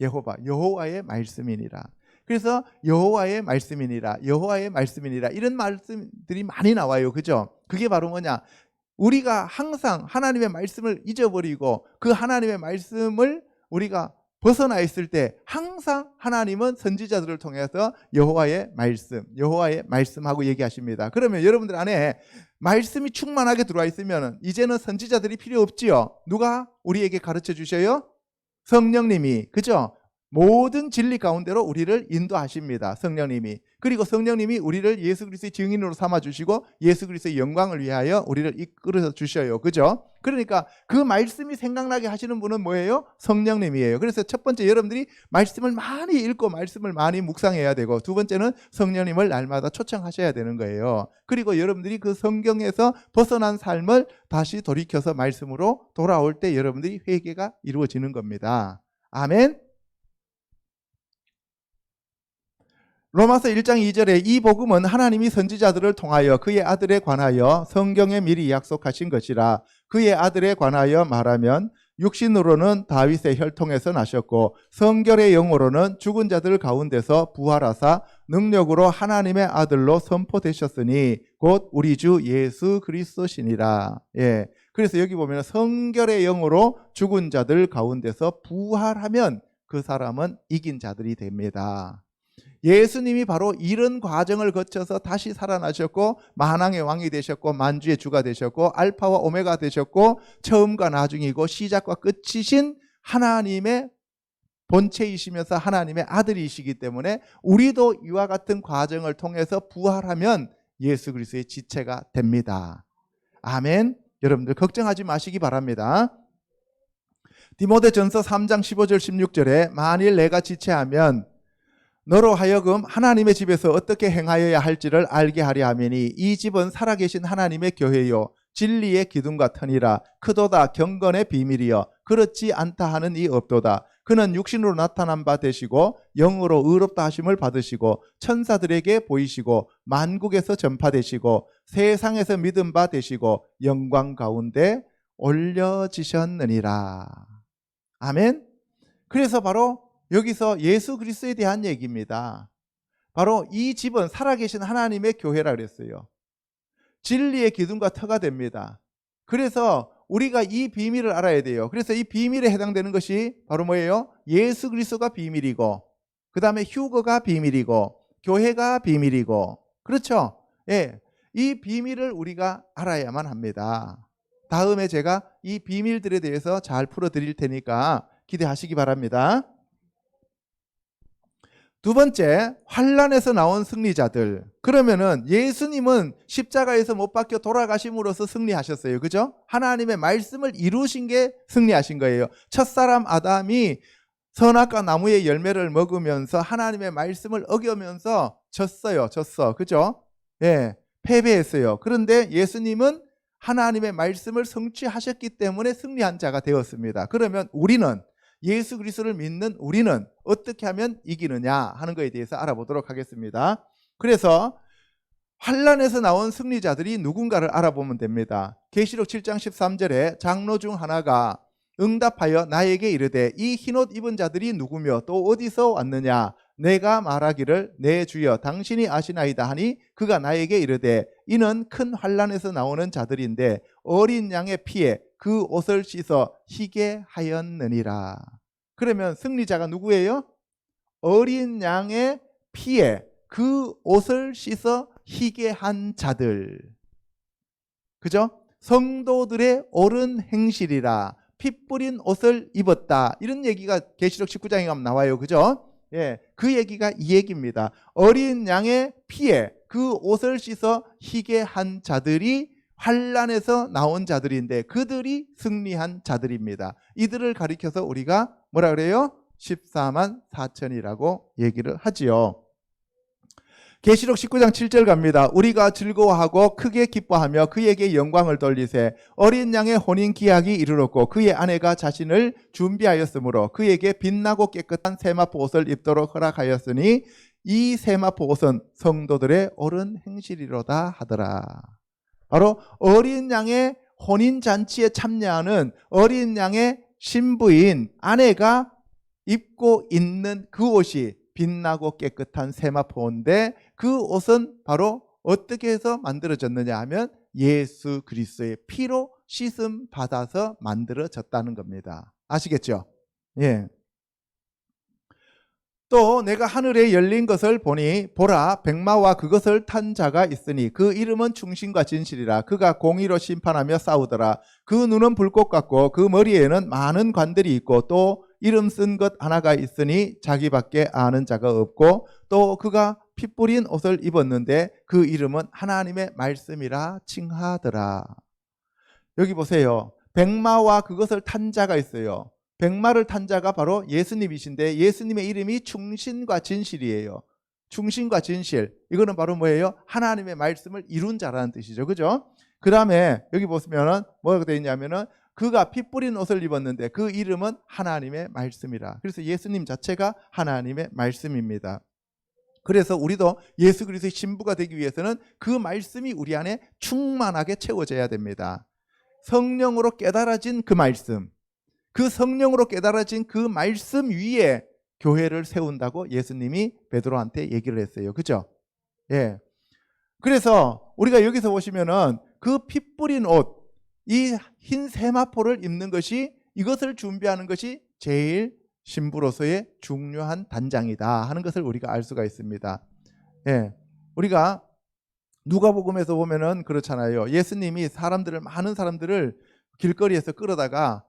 예호바 여호와의 말씀이니라. 그래서 여호와의 말씀이니라. 여호와의 말씀이니라. 이런 말씀들이 많이 나와요. 그죠? 그게 바로 뭐냐? 우리가 항상 하나님의 말씀을 잊어버리고 그 하나님의 말씀을 우리가 벗어나 있을 때 항상 하나님은 선지자들을 통해서 여호와의 말씀하고 얘기하십니다. 그러면 여러분들 안에 말씀이 충만하게 들어와 있으면 이제는 선지자들이 필요 없지요. 누가 우리에게 가르쳐 주셔요? 성령님이. 그죠? 모든 진리 가운데로 우리를 인도하십니다. 성령님이. 그리고 성령님이 우리를 예수 그리스도의 증인으로 삼아주시고 예수 그리스도의 영광을 위하여 우리를 이끌어 주셔요. 그죠? 그러니까 그 말씀이 생각나게 하시는 분은 뭐예요? 성령님이에요. 그래서 첫 번째 여러분들이 말씀을 많이 읽고 말씀을 많이 묵상해야 되고 두 번째는 성령님을 날마다 초청하셔야 되는 거예요. 그리고 여러분들이 그 성경에서 벗어난 삶을 다시 돌이켜서 말씀으로 돌아올 때 여러분들이 회개가 이루어지는 겁니다. 아멘. 로마서 1장 2절에 이 복음은 하나님이 선지자들을 통하여 그의 아들에 관하여 성경에 미리 약속하신 것이라. 그의 아들에 관하여 말하면 육신으로는 다윗의 혈통에서 나셨고 성결의 영으로는 죽은 자들 가운데서 부활하사 능력으로 하나님의 아들로 선포되셨으니 곧 우리 주 예수 그리스도시니라. 예. 그래서 여기 보면 성결의 영으로 죽은 자들 가운데서 부활하면 그 사람은 이긴 자들이 됩니다. 예수님이 바로 이런 과정을 거쳐서 다시 살아나셨고 만왕의 왕이 되셨고 만주의 주가 되셨고 알파와 오메가 되셨고 처음과 나중이고 시작과 끝이신 하나님의 본체이시면서 하나님의 아들이시기 때문에 우리도 이와 같은 과정을 통해서 부활하면 예수 그리스도의 지체가 됩니다. 아멘. 여러분들 걱정하지 마시기 바랍니다. 디모데전서 3장 15절 16절에 만일 내가 지체하면 너로 하여금 하나님의 집에서 어떻게 행하여야 할지를 알게 하려 함이니 이 집은 살아계신 하나님의 교회요 진리의 기둥 같으니라. 크도다 경건의 비밀이여 그렇지 않다 하는 이 없도다. 그는 육신으로 나타난 바 되시고 영으로 의롭다 하심을 받으시고 천사들에게 보이시고 만국에서 전파되시고 세상에서 믿음 바 되시고 영광 가운데 올려지셨느니라. 아멘. 그래서 바로 여기서 예수 그리스도에 대한 얘기입니다. 바로 이 집은 살아계신 하나님의 교회라 그랬어요. 진리의 기둥과 터가 됩니다. 그래서 우리가 이 비밀을 알아야 돼요. 그래서 이 비밀에 해당되는 것이 바로 뭐예요? 예수 그리스도가 비밀이고, 그 다음에 휴거가 비밀이고, 교회가 비밀이고, 그렇죠? 예, 이 비밀을 우리가 알아야만 합니다. 다음에 제가 이 비밀들에 대해서 잘 풀어드릴 테니까 기대하시기 바랍니다. 두 번째, 환난에서 나온 승리자들. 그러면은 예수님은 십자가에서 못 박혀 돌아가심으로써 승리하셨어요. 그죠? 하나님의 말씀을 이루신 게 승리하신 거예요. 첫사람 아담이 선악과 나무의 열매를 먹으면서 하나님의 말씀을 어기면서 졌어. 그죠? 예, 패배했어요. 그런데 예수님은 하나님의 말씀을 성취하셨기 때문에 승리한 자가 되었습니다. 그러면 우리는, 예수 그리스도를 믿는 우리는 어떻게 하면 이기느냐 하는 것에 대해서 알아보도록 하겠습니다. 그래서 환난에서 나온 승리자들이 누군가를 알아보면 됩니다. 계시록 7장 13절에 장로 중 하나가 응답하여 나에게 이르되 이 흰옷 입은 자들이 누구며 또 어디서 왔느냐? 내가 말하기를 내 주여 당신이 아시나이다 하니 그가 나에게 이르되 이는 큰 환난에서 나오는 자들인데 어린 양의 피에 그 옷을 씻어 희게 하였느니라. 그러면 승리자가 누구예요? 어린 양의 피에 그 옷을 씻어 희게 한 자들. 그죠? 성도들의 옳은 행실이라 피 뿌린 옷을 입었다. 이런 얘기가 계시록 19장에 가면 나와요. 그죠? 예, 그 얘기가 이 얘기입니다. 어린 양의 피에 그 옷을 씻어 희게 한 자들이 환난에서 나온 자들인데 그들이 승리한 자들입니다. 이들을 가리켜서 우리가 뭐라 그래요? 14만 4천이라고 얘기를 하지요. 계시록 19장 7절 갑니다. 우리가 즐거워하고 크게 기뻐하며 그에게 영광을 돌리세 어린 양의 혼인 기약이 이르렀고 그의 아내가 자신을 준비하였으므로 그에게 빛나고 깨끗한 세마포 옷을 입도록 허락하였으니 이 세마포 옷은 성도들의 옳은 행실이로다 하더라. 바로 어린 양의 혼인 잔치에 참여하는 어린 양의 신부인 아내가 입고 있는 그 옷이 빛나고 깨끗한 세마포인데 그 옷은 바로 어떻게 해서 만들어졌느냐 하면 예수 그리스도의 피로 씻음 받아서 만들어졌다는 겁니다. 아시겠죠? 예. 또 내가 하늘에 열린 것을 보니 보라 백마와 그것을 탄 자가 있으니 그 이름은 충신과 진실이라 그가 공의로 심판하며 싸우더라. 그 눈은 불꽃 같고 그 머리에는 많은 관들이 있고 또 이름 쓴 것 하나가 있으니 자기밖에 아는 자가 없고 또 그가 피 뿌린 옷을 입었는데 그 이름은 하나님의 말씀이라 칭하더라. 여기 보세요. 백마와 그것을 탄 자가 있어요. 백마를 탄 자가 바로 예수님이신데 예수님의 이름이 충신과 진실이에요. 충신과 진실. 이거는 바로 뭐예요? 하나님의 말씀을 이룬 자라는 뜻이죠. 그죠? 그 다음에 여기 보시면은 뭐가 되어 있냐면은 그가 피 뿌린 옷을 입었는데 그 이름은 하나님의 말씀이라. 그래서 예수님 자체가 하나님의 말씀입니다. 그래서 우리도 예수 그리스도의 신부가 되기 위해서는 그 말씀이 우리 안에 충만하게 채워져야 됩니다. 성령으로 깨달아진 그 말씀, 그 성령으로 깨달아진 그 말씀 위에 교회를 세운다고 예수님이 베드로한테 얘기를 했어요. 그죠? 예. 그래서 우리가 여기서 보시면은 그 피 뿌린 옷, 이 흰 세마포를 입는 것이, 이것을 준비하는 것이 제일 신부로서의 중요한 단장이다 하는 것을 우리가 알 수가 있습니다. 예. 우리가 누가복음에서 보면은 그렇잖아요. 예수님이 많은 사람들을 길거리에서 끌어다가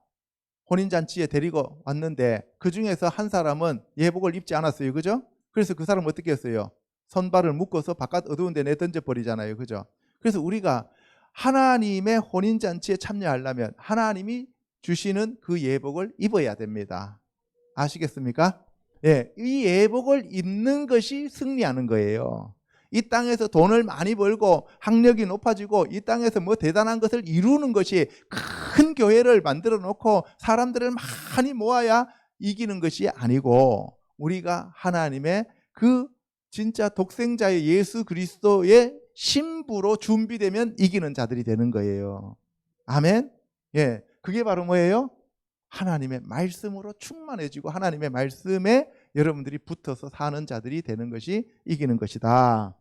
혼인잔치에 데리고 왔는데 그 중에서 한 사람은 예복을 입지 않았어요. 그죠? 그래서 그 사람은 어떻게 했어요? 손발을 묶어서 바깥 어두운 데 내던져 버리잖아요. 그죠? 그래서 우리가 하나님의 혼인잔치에 참여하려면 하나님이 주시는 그 예복을 입어야 됩니다. 아시겠습니까? 예, 이 예복을 입는 것이 승리하는 거예요. 이 땅에서 돈을 많이 벌고 학력이 높아지고 이 땅에서 뭐 대단한 것을 이루는 것이, 큰 교회를 만들어 놓고 사람들을 많이 모아야 이기는 것이 아니고, 우리가 하나님의 그 진짜 독생자의 예수 그리스도의 신부로 준비되면 이기는 자들이 되는 거예요. 아멘. 예, 그게 바로 뭐예요? 하나님의 말씀으로 충만해지고 하나님의 말씀에 여러분들이 붙어서 사는 자들이 되는 것이 이기는 것이다.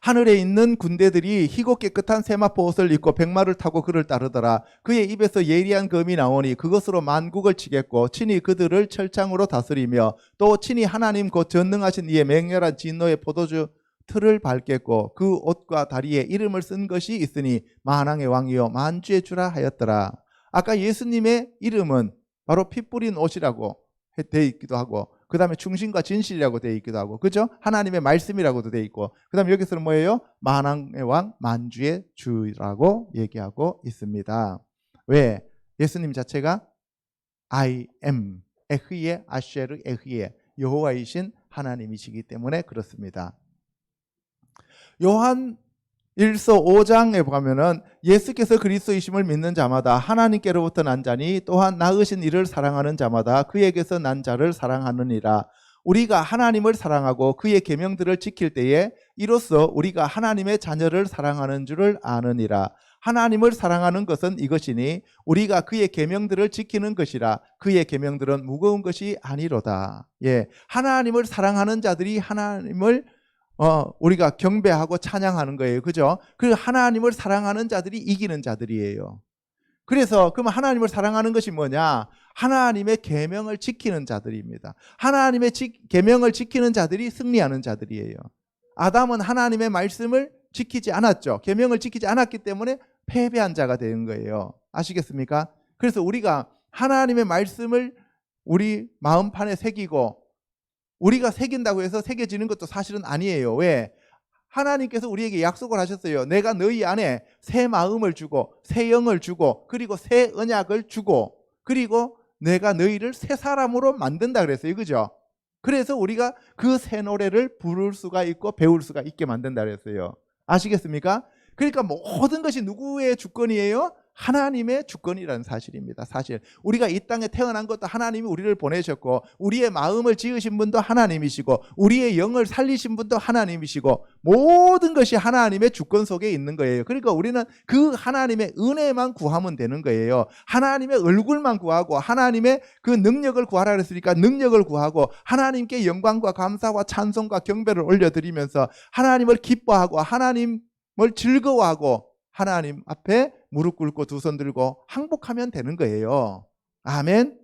하늘에 있는 군대들이 희고 깨끗한 세마포 옷을 입고 백마를 타고 그를 따르더라. 그의 입에서 예리한 검이 나오니 그것으로 만국을 치겠고 친히 그들을 철창으로 다스리며 또 친히 하나님 곧 전능하신 이의 맹렬한 진노의 포도주 틀을 밟겠고 그 옷과 다리에 이름을 쓴 것이 있으니 만왕의 왕이요 만주의 주라 하였더라. 아까 예수님의 이름은 바로 피 뿌린 옷이라고 되어 있기도 하고 그 다음에 충신과 진실이라고 되어 있기도 하고 그죠? 하나님의 말씀이라고도 되어 있고 그 다음에 여기서는 뭐예요? 만왕의 왕 만주의 주라고 얘기하고 있습니다. 왜? 예수님 자체가 I am 에흐예 아쉐르 에흐예 여호와이신 하나님이시기 때문에 그렇습니다. 요한 1서 5장에 보면은 예수께서 그리스도이심을 믿는 자마다 하나님께로부터 난 자니 또한 낳으신 이를 사랑하는 자마다 그에게서 난 자를 사랑하느니라. 우리가 하나님을 사랑하고 그의 계명들을 지킬 때에 이로써 우리가 하나님의 자녀를 사랑하는 줄을 아느니라. 하나님을 사랑하는 것은 이것이니 우리가 그의 계명들을 지키는 것이라. 그의 계명들은 무거운 것이 아니로다. 예, 하나님을 사랑하는 자들이 하나님을 우리가 경배하고 찬양하는 거예요. 그죠? 그 하나님을 사랑하는 자들이 이기는 자들이에요. 그래서 그럼 하나님을 사랑하는 것이 뭐냐? 하나님의 계명을 지키는 자들입니다. 하나님의 계명을 지키는 자들이 승리하는 자들이에요. 아담은 하나님의 말씀을 지키지 않았죠. 계명을 지키지 않았기 때문에 패배한 자가 되는 거예요. 아시겠습니까? 그래서 우리가 하나님의 말씀을 우리 마음판에 새기고 우리가 새긴다고 해서 새겨지는 것도 사실은 아니에요. 왜? 하나님께서 우리에게 약속을 하셨어요. 내가 너희 안에 새 마음을 주고 새 영을 주고 그리고 새 언약을 주고 그리고 내가 너희를 새 사람으로 만든다 그랬어요. 그죠? 그래서 우리가 그 새 노래를 부를 수가 있고 배울 수가 있게 만든다 그랬어요. 아시겠습니까? 그러니까 모든 것이 누구의 주권이에요? 하나님의 주권이라는 사실입니다. 사실 우리가 이 땅에 태어난 것도 하나님이 우리를 보내셨고 우리의 마음을 지으신 분도 하나님이시고 우리의 영을 살리신 분도 하나님이시고 모든 것이 하나님의 주권 속에 있는 거예요. 그러니까 우리는 그 하나님의 은혜만 구하면 되는 거예요. 하나님의 얼굴만 구하고 하나님의 그 능력을 구하라 그랬으니까 능력을 구하고 하나님께 영광과 감사와 찬송과 경배를 올려드리면서 하나님을 기뻐하고 하나님을 즐거워하고 하나님 앞에 무릎 꿇고 두 손 들고 항복하면 되는 거예요. 아멘.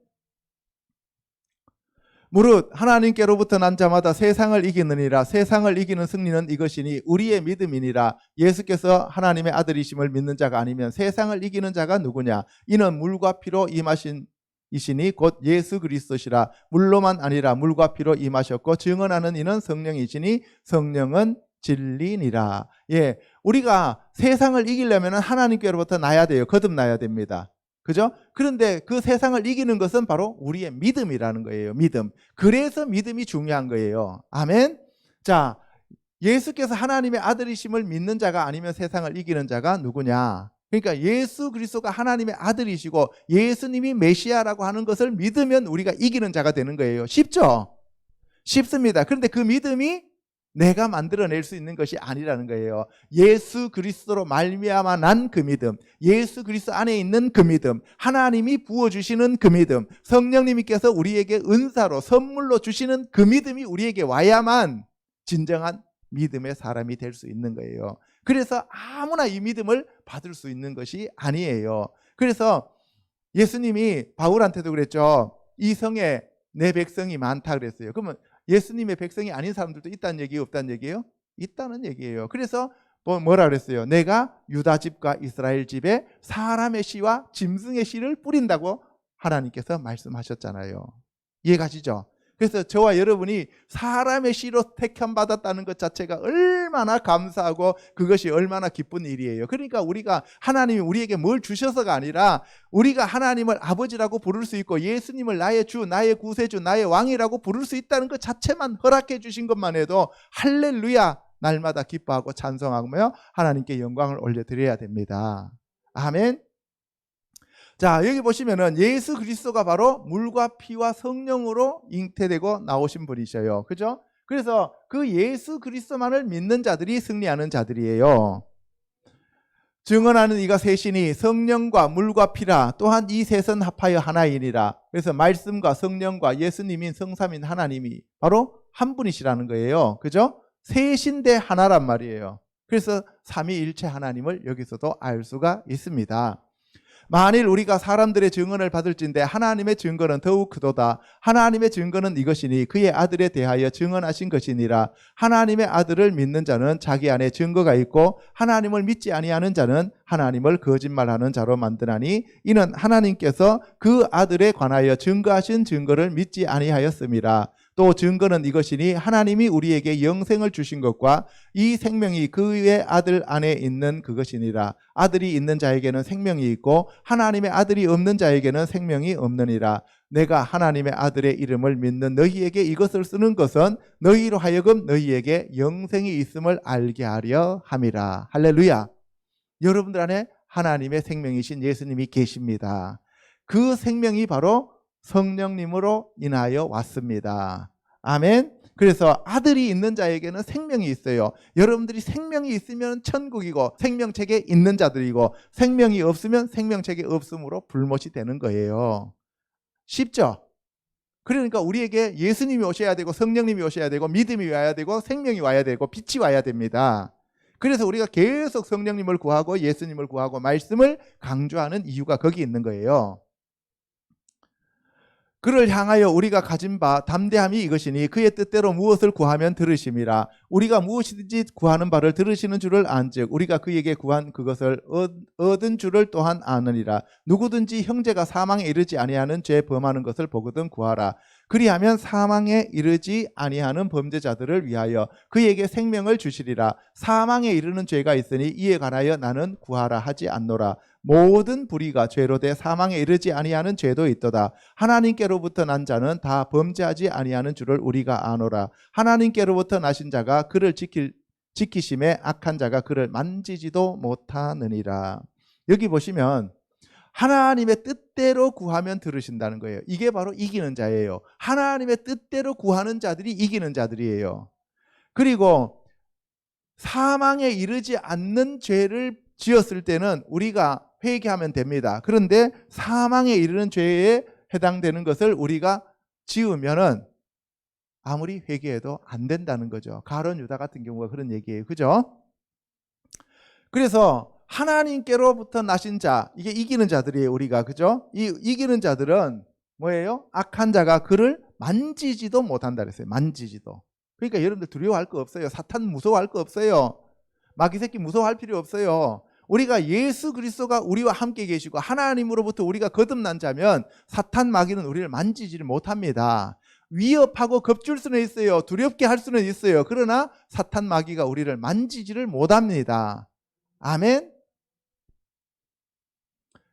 무릇 하나님께로부터 난 자마다 세상을 이기느니라. 세상을 이기는 승리는 이것이니 우리의 믿음이니라. 예수께서 하나님의 아들이심을 믿는 자가 아니면 세상을 이기는 자가 누구냐? 이는 물과 피로 임하신 이시니 곧 예수 그리스도시라. 물로만 아니라 물과 피로 임하셨고 증언하는 이는 성령이시니 성령은 진리니라. 예, 우리가 세상을 이기려면 하나님께로부터 나야 돼요. 거듭나야 됩니다. 그죠? 그런데 그 세상을 이기는 것은 바로 우리의 믿음이라는 거예요. 믿음. 그래서 믿음이 중요한 거예요. 아멘. 자, 예수께서 하나님의 아들이심을 믿는 자가 아니면 세상을 이기는 자가 누구냐? 그러니까 예수 그리스도가 하나님의 아들이시고 예수님이 메시아라고 하는 것을 믿으면 우리가 이기는 자가 되는 거예요. 쉽죠? 쉽습니다. 그런데 그 믿음이 내가 만들어낼 수 있는 것이 아니라는 거예요. 예수 그리스도로 말미암아 난 그 믿음, 예수 그리스도 안에 있는 그 믿음, 하나님이 부어주시는 그 믿음, 성령님께서 우리에게 은사로 선물로 주시는 그 믿음이 우리에게 와야만 진정한 믿음의 사람이 될 수 있는 거예요. 그래서 아무나 이 믿음을 받을 수 있는 것이 아니에요. 그래서 예수님이 바울한테도 그랬죠. 이 성에 내 백성이 많다 그랬어요. 그러면 예수님의 백성이 아닌 사람들도 있다는 얘기예요? 없다는 얘기예요? 있다는 얘기예요. 그래서 뭐라 그랬어요? 내가 유다 집과 이스라엘 집에 사람의 씨와 짐승의 씨를 뿌린다고 하나님께서 말씀하셨잖아요. 이해가시죠? 그래서 저와 여러분이 사람의 씨로 택함받았다는 것 자체가 얼마나 감사하고 그것이 얼마나 기쁜 일이에요. 그러니까 우리가 하나님이 우리에게 뭘 주셔서가 아니라 우리가 하나님을 아버지라고 부를 수 있고 예수님을 나의 주, 나의 구세주, 나의 왕이라고 부를 수 있다는 것 자체만 허락해 주신 것만 해도 할렐루야 날마다 기뻐하고 찬송하며 하나님께 영광을 올려드려야 됩니다. 아멘. 자, 여기 보시면은 예수 그리스도가 바로 물과 피와 성령으로 잉태되고 나오신 분이셔요. 그죠? 그래서 그 예수 그리스도만을 믿는 자들이 승리하는 자들이에요. 증언하는 이가 셋이니 성령과 물과 피라. 또한 이 셋은 합하여 하나이니라. 그래서 말씀과 성령과 예수님인 성삼인 하나님이 바로 한 분이시라는 거예요. 그죠? 셋인데 하나란 말이에요. 그래서 삼위일체 하나님을 여기서도 알 수가 있습니다. 만일 우리가 사람들의 증언을 받을진대 하나님의 증거는 더욱 크도다. 하나님의 증거는 이것이니 그의 아들에 대하여 증언하신 것이니라. 하나님의 아들을 믿는 자는 자기 안에 증거가 있고 하나님을 믿지 아니하는 자는 하나님을 거짓말하는 자로 만드나니 이는 하나님께서 그 아들에 관하여 증거하신 증거를 믿지 아니하였음이라. 또 증거는 이것이니 하나님이 우리에게 영생을 주신 것과 이 생명이 그의 아들 안에 있는 그것이니라. 아들이 있는 자에게는 생명이 있고 하나님의 아들이 없는 자에게는 생명이 없느니라. 내가 하나님의 아들의 이름을 믿는 너희에게 이것을 쓰는 것은 너희로 하여금 너희에게 영생이 있음을 알게 하려 함이라. 할렐루야. 여러분들 안에 하나님의 생명이신 예수님이 계십니다. 그 생명이 바로 성령님으로 인하여 왔습니다. 아멘. 그래서 아들이 있는 자에게는 생명이 있어요. 여러분들이 생명이 있으면 천국이고 생명책에 있는 자들이고 생명이 없으면 생명책에 없음으로 불못이 되는 거예요. 쉽죠? 그러니까 우리에게 예수님이 오셔야 되고 성령님이 오셔야 되고 믿음이 와야 되고 생명이 와야 되고 빛이 와야 됩니다. 그래서 우리가 계속 성령님을 구하고 예수님을 구하고 말씀을 강조하는 이유가 거기 있는 거예요. 그를 향하여 우리가 가진 바 담대함이 이것이니 그의 뜻대로 무엇을 구하면 들으심이라. 우리가 무엇이든지 구하는 바를 들으시는 줄을 안즉 우리가 그에게 구한 그것을 얻은 줄을 또한 아느니라. 누구든지 형제가 사망에 이르지 아니하는 죄 범하는 것을 보거든 구하라. 그리하면 사망에 이르지 아니하는 범죄자들을 위하여 그에게 생명을 주시리라. 사망에 이르는 죄가 있으니 이에 관하여 나는 구하라 하지 않노라. 모든 불의가 죄로 돼 사망에 이르지 아니하는 죄도 있도다. 하나님께로부터 난 자는 다 범죄하지 아니하는 줄을 우리가 아노라. 하나님께로부터 나신 자가 그를 지키심에 악한 자가 그를 만지지도 못하느니라. 여기 보시면 하나님의 뜻대로 구하면 들으신다는 거예요. 이게 바로 이기는 자예요. 하나님의 뜻대로 구하는 자들이 이기는 자들이에요. 그리고 사망에 이르지 않는 죄를 지었을 때는 우리가 회개하면 됩니다. 그런데 사망에 이르는 죄에 해당되는 것을 우리가 지으면은 아무리 회개해도 안 된다는 거죠. 가룟 유다 같은 경우가 그런 얘기예요. 그죠? 그래서 하나님께로부터 나신 자, 이게 이기는 자들이에요, 우리가. 그죠? 이 이기는 자들은 뭐예요? 악한 자가 그를 만지지도 못한다 그랬어요. 만지지도. 그러니까 여러분들 두려워할 거 없어요. 사탄 무서워할 거 없어요. 마귀 새끼 무서워할 필요 없어요. 우리가 예수 그리스도가 우리와 함께 계시고 하나님으로부터 우리가 거듭난 자면 사탄 마귀는 우리를 만지지를 못합니다. 위협하고 겁줄 수는 있어요. 두렵게 할 수는 있어요. 그러나 사탄 마귀가 우리를 만지지를 못합니다. 아멘.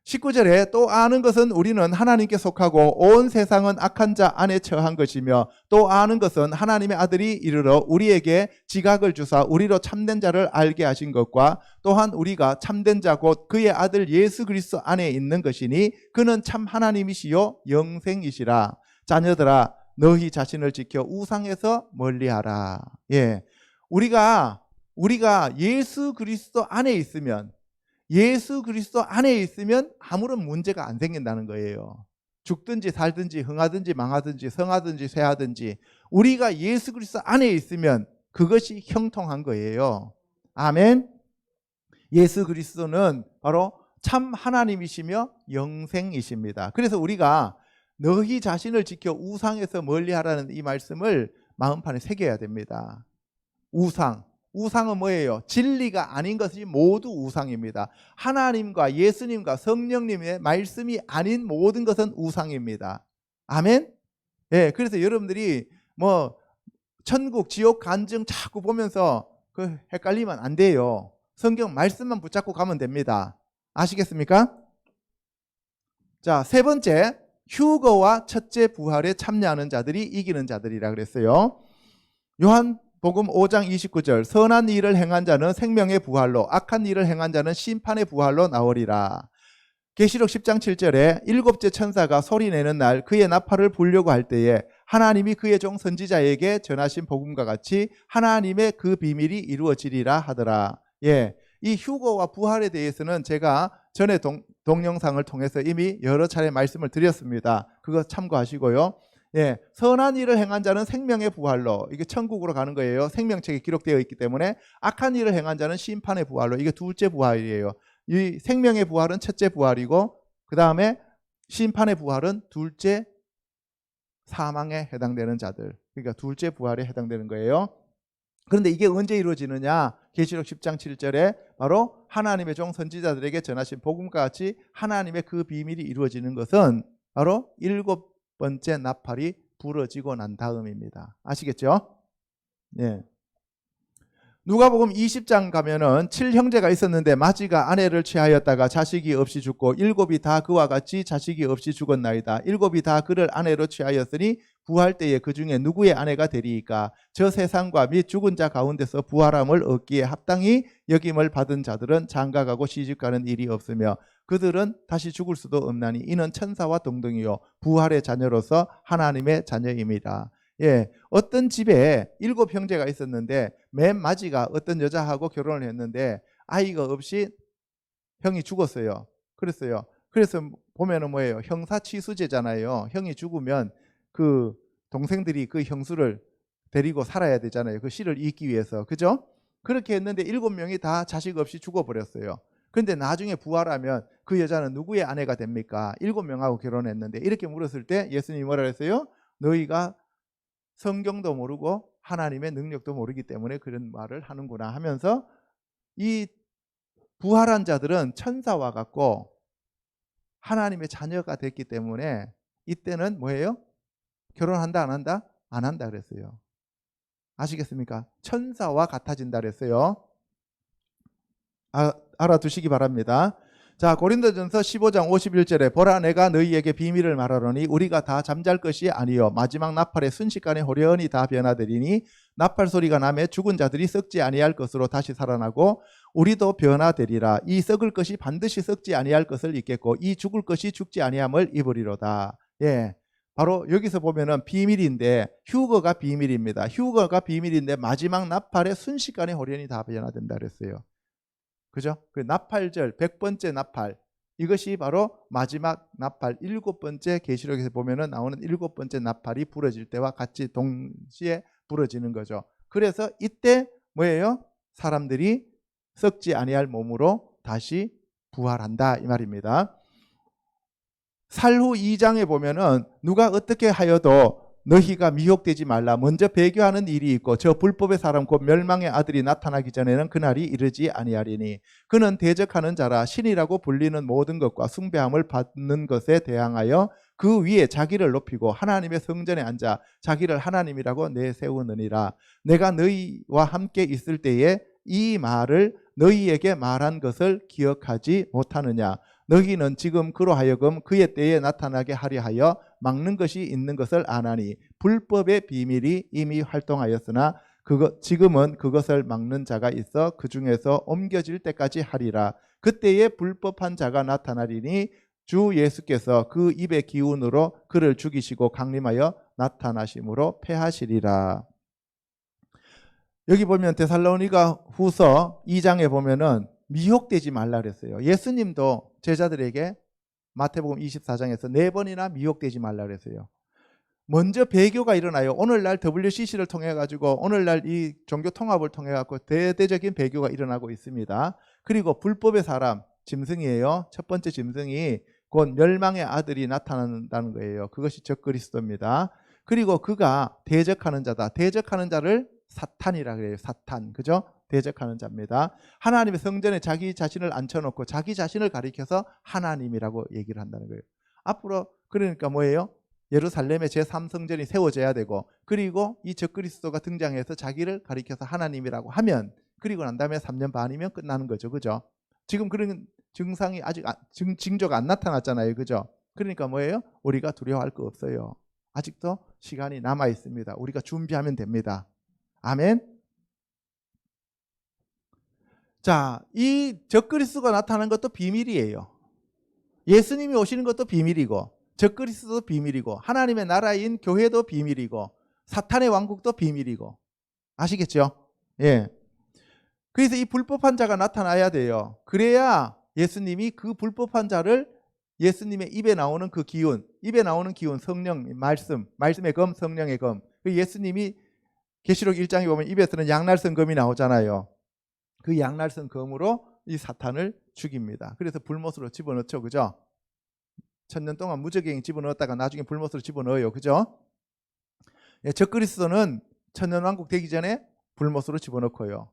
19절에 또 아는 것은 우리는 하나님께 속하고 온 세상은 악한 자 안에 처한 것이며 또 아는 것은 하나님의 아들이 이르러 우리에게 지각을 주사 우리로 참된 자를 알게 하신 것과 또한 우리가 참된 자 곧 그의 아들 예수 그리스도 안에 있는 것이니 그는 참 하나님이시요 영생이시라. 자녀들아 너희 자신을 지켜 우상에서 멀리하라. 예, 우리가 예수 그리스도 안에 있으면 아무런 문제가 안 생긴다는 거예요. 죽든지 살든지 흥하든지 망하든지 성하든지 쇠하든지 우리가 예수 그리스도 안에 있으면 그것이 형통한 거예요. 아멘. 예수 그리스도는 바로 참 하나님이시며 영생이십니다. 그래서 우리가 너희 자신을 지켜 우상에서 멀리하라는 이 말씀을 마음판에 새겨야 됩니다. 우상은 뭐예요? 진리가 아닌 것이 모두 우상입니다. 하나님과 예수님과 성령님의 말씀이 아닌 모든 것은 우상입니다. 아멘? 예, 그래서 여러분들이 뭐 천국, 지옥, 간증 자꾸 보면서 그 헷갈리면 안 돼요. 성경 말씀만 붙잡고 가면 됩니다. 아시겠습니까? 자, 세 번째, 휴거와 첫째 부활에 참여하는 자들이 이기는 자들이라 그랬어요. 요한복음 5장 29절 선한 일을 행한 자는 생명의 부활로 악한 일을 행한 자는 심판의 부활로 나오리라. 계시록 10장 7절에 일곱째 천사가 소리내는 날 그의 나팔을 불려고 할 때에 하나님이 그의 종 선지자에게 전하신 복음과 같이 하나님의 그 비밀이 이루어지리라 하더라. 예, 이 휴거와 부활에 대해서는 제가 전에 동영상을 통해서 이미 여러 차례 말씀을 드렸습니다. 그거 참고하시고요. 예, 선한 일을 행한 자는 생명의 부활로, 이게 천국으로 가는 거예요. 생명책에 기록되어 있기 때문에. 악한 일을 행한 자는 심판의 부활로, 이게 둘째 부활이에요. 이 생명의 부활은 첫째 부활이고, 그 다음에 심판의 부활은 둘째 사망에 해당되는 자들, 그러니까 둘째 부활에 해당되는 거예요. 그런데 이게 언제 이루어지느냐? 계시록 10장 7절에 바로 하나님의 종 선지자들에게 전하신 복음과 같이 하나님의 그 비밀이 이루어지는 것은 바로 7번째 나팔이 부러지고 난 다음입니다. 아시겠죠? 네. 누가복음 20장 가면은 7형제가 있었는데 마지가 아내를 취하였다가 자식이 없이 죽고 7이 다 그와 같이 자식이 없이 죽었나이다. 7이 다 그를 아내로 취하였으니 부활 때에 그 중에 누구의 아내가 되리이까? 저 세상과 및 죽은 자 가운데서 부활함을 얻기에 합당히 여김을 받은 자들은 장가가고 시집가는 일이 없으며 그들은 다시 죽을 수도 없나니 이는 천사와 동등이요 부활의 자녀로서 하나님의 자녀입니다. 예, 어떤 집에 7형제가 있었는데 맨 마지가 어떤 여자하고 결혼을 했는데 아이가 없이 형이 죽었어요. 그래서 보면은 뭐예요? 형사취수제잖아요. 형이 죽으면 그 동생들이 그 형수를 데리고 살아야 되잖아요. 그 씨를 잇기 위해서. 그죠? 그렇게 했는데 7명이 다 자식 없이 죽어버렸어요. 근데 나중에 부활하면 그 여자는 누구의 아내가 됩니까? 7명하고 결혼했는데 이렇게 물었을 때 예수님이 뭐라 그랬어요? 너희가 성경도 모르고 하나님의 능력도 모르기 때문에 그런 말을 하는구나 하면서 이 부활한 자들은 천사와 같고 하나님의 자녀가 됐기 때문에 이때는 뭐예요? 결혼한다 안 한다? 안 한다 그랬어요. 아시겠습니까? 천사와 같아진다 그랬어요. 알아두시기 바랍니다. 자, 고린도전서 15장 51절에 보라 내가 너희에게 비밀을 말하노니 우리가 다 잠잘 것이 아니요 마지막 나팔의 순식간에 호련히 다 변화되리니 나팔 소리가 나매 죽은 자들이 썩지 아니할 것으로 다시 살아나고 우리도 변화되리라. 이 썩을 것이 반드시 썩지 아니할 것을 입겠고 이 죽을 것이 죽지 아니함을 입으리로다. 예, 바로 여기서 보면은 비밀인데 휴거가 비밀입니다. 휴거가 비밀인데 마지막 나팔의 순식간에 호련히 다 변화된다 그랬어요. 그죠? 그 나팔절 100번째 나팔, 이것이 바로 마지막 나팔 7번째 계시록에서 보면은 나오는 7번째 나팔이 부러질 때와 같이 동시에 부러지는 거죠. 그래서 이때 뭐예요? 사람들이 썩지 아니할 몸으로 다시 부활한다 이 말입니다. 살후 2장에 보면은 누가 어떻게 하여도 너희가 미혹되지 말라. 먼저 배교하는 일이 있고 저 불법의 사람 곧 멸망의 아들이 나타나기 전에는 그날이 이르지 아니하리니 그는 대적하는 자라 신이라고 불리는 모든 것과 숭배함을 받는 것에 대항하여 그 위에 자기를 높이고 하나님의 성전에 앉아 자기를 하나님이라고 내세우느니라. 내가 너희와 함께 있을 때에 이 말을 너희에게 말한 것을 기억하지 못하느냐. 너희는 지금 그로 하여금 그의 때에 나타나게 하려 하여 막는 것이 있는 것을 아나니 불법의 비밀이 이미 활동하였으나 지금은 그것을 막는 자가 있어 그 중에서 옮겨질 때까지 하리라. 그때에 불법한 자가 나타나리니 주 예수께서 그 입의 기운으로 그를 죽이시고 강림하여 나타나심으로 패하시리라. 여기 보면 데살로니가 후서 2장에 보면은 미혹되지 말라 그랬어요. 예수님도 제자들에게 마태복음 24장에서 4번이나 미혹되지 말라 그랬어요. 먼저 배교가 일어나요. 오늘날 WCC를 통해 가지고 오늘날 이 종교 통합을 통해 갖고 대대적인 배교가 일어나고 있습니다. 그리고 불법의 사람 짐승이에요. 첫 번째 짐승이 곧 멸망의 아들이 나타난다는 거예요. 그것이 적그리스도입니다. 그리고 그가 대적하는 자다. 대적하는 자를 사탄이라 그래요. 사탄. 그죠? 대적하는 자입니다. 하나님의 성전에 자기 자신을 앉혀놓고 자기 자신을 가리켜서 하나님이라고 얘기를 한다는 거예요. 앞으로 그러니까 뭐예요? 예루살렘에 제3성전이 세워져야 되고 그리고 이 적그리스도가 등장해서 자기를 가리켜서 하나님이라고 하면 그리고 난 다음에 3년 반이면 끝나는 거죠. 그죠? 지금 그런 증상이 아직 징조가 안 나타났잖아요. 그죠? 그러니까 뭐예요? 우리가 두려워할 거 없어요. 아직도 시간이 남아 있습니다. 우리가 준비하면 됩니다. 아멘. 자, 이 적그리스도가 나타나는 것도 비밀이에요. 예수님이 오시는 것도 비밀이고 적그리스도도 비밀이고 하나님의 나라인 교회도 비밀이고 사탄의 왕국도 비밀이고 아시겠죠? 예. 그래서 이 불법한 자가 나타나야 돼요. 그래야 예수님이 그 불법한 자를 예수님의 입에 나오는 그 기운, 입에 나오는 기운, 성령, 말씀의 검, 성령의 검. 예수님이 계시록 1장에 보면 입에서는 양날선 검이 나오잖아요. 그 양날선 검으로 이 사탄을 죽입니다. 그래서 불못으로 집어넣죠. 그죠? 1000년 동안 무적행이 집어넣었다가 나중에 불못으로 집어넣어요. 그죠? 예, 적그리스도는 천년왕국 되기 전에 불못으로 집어넣고요.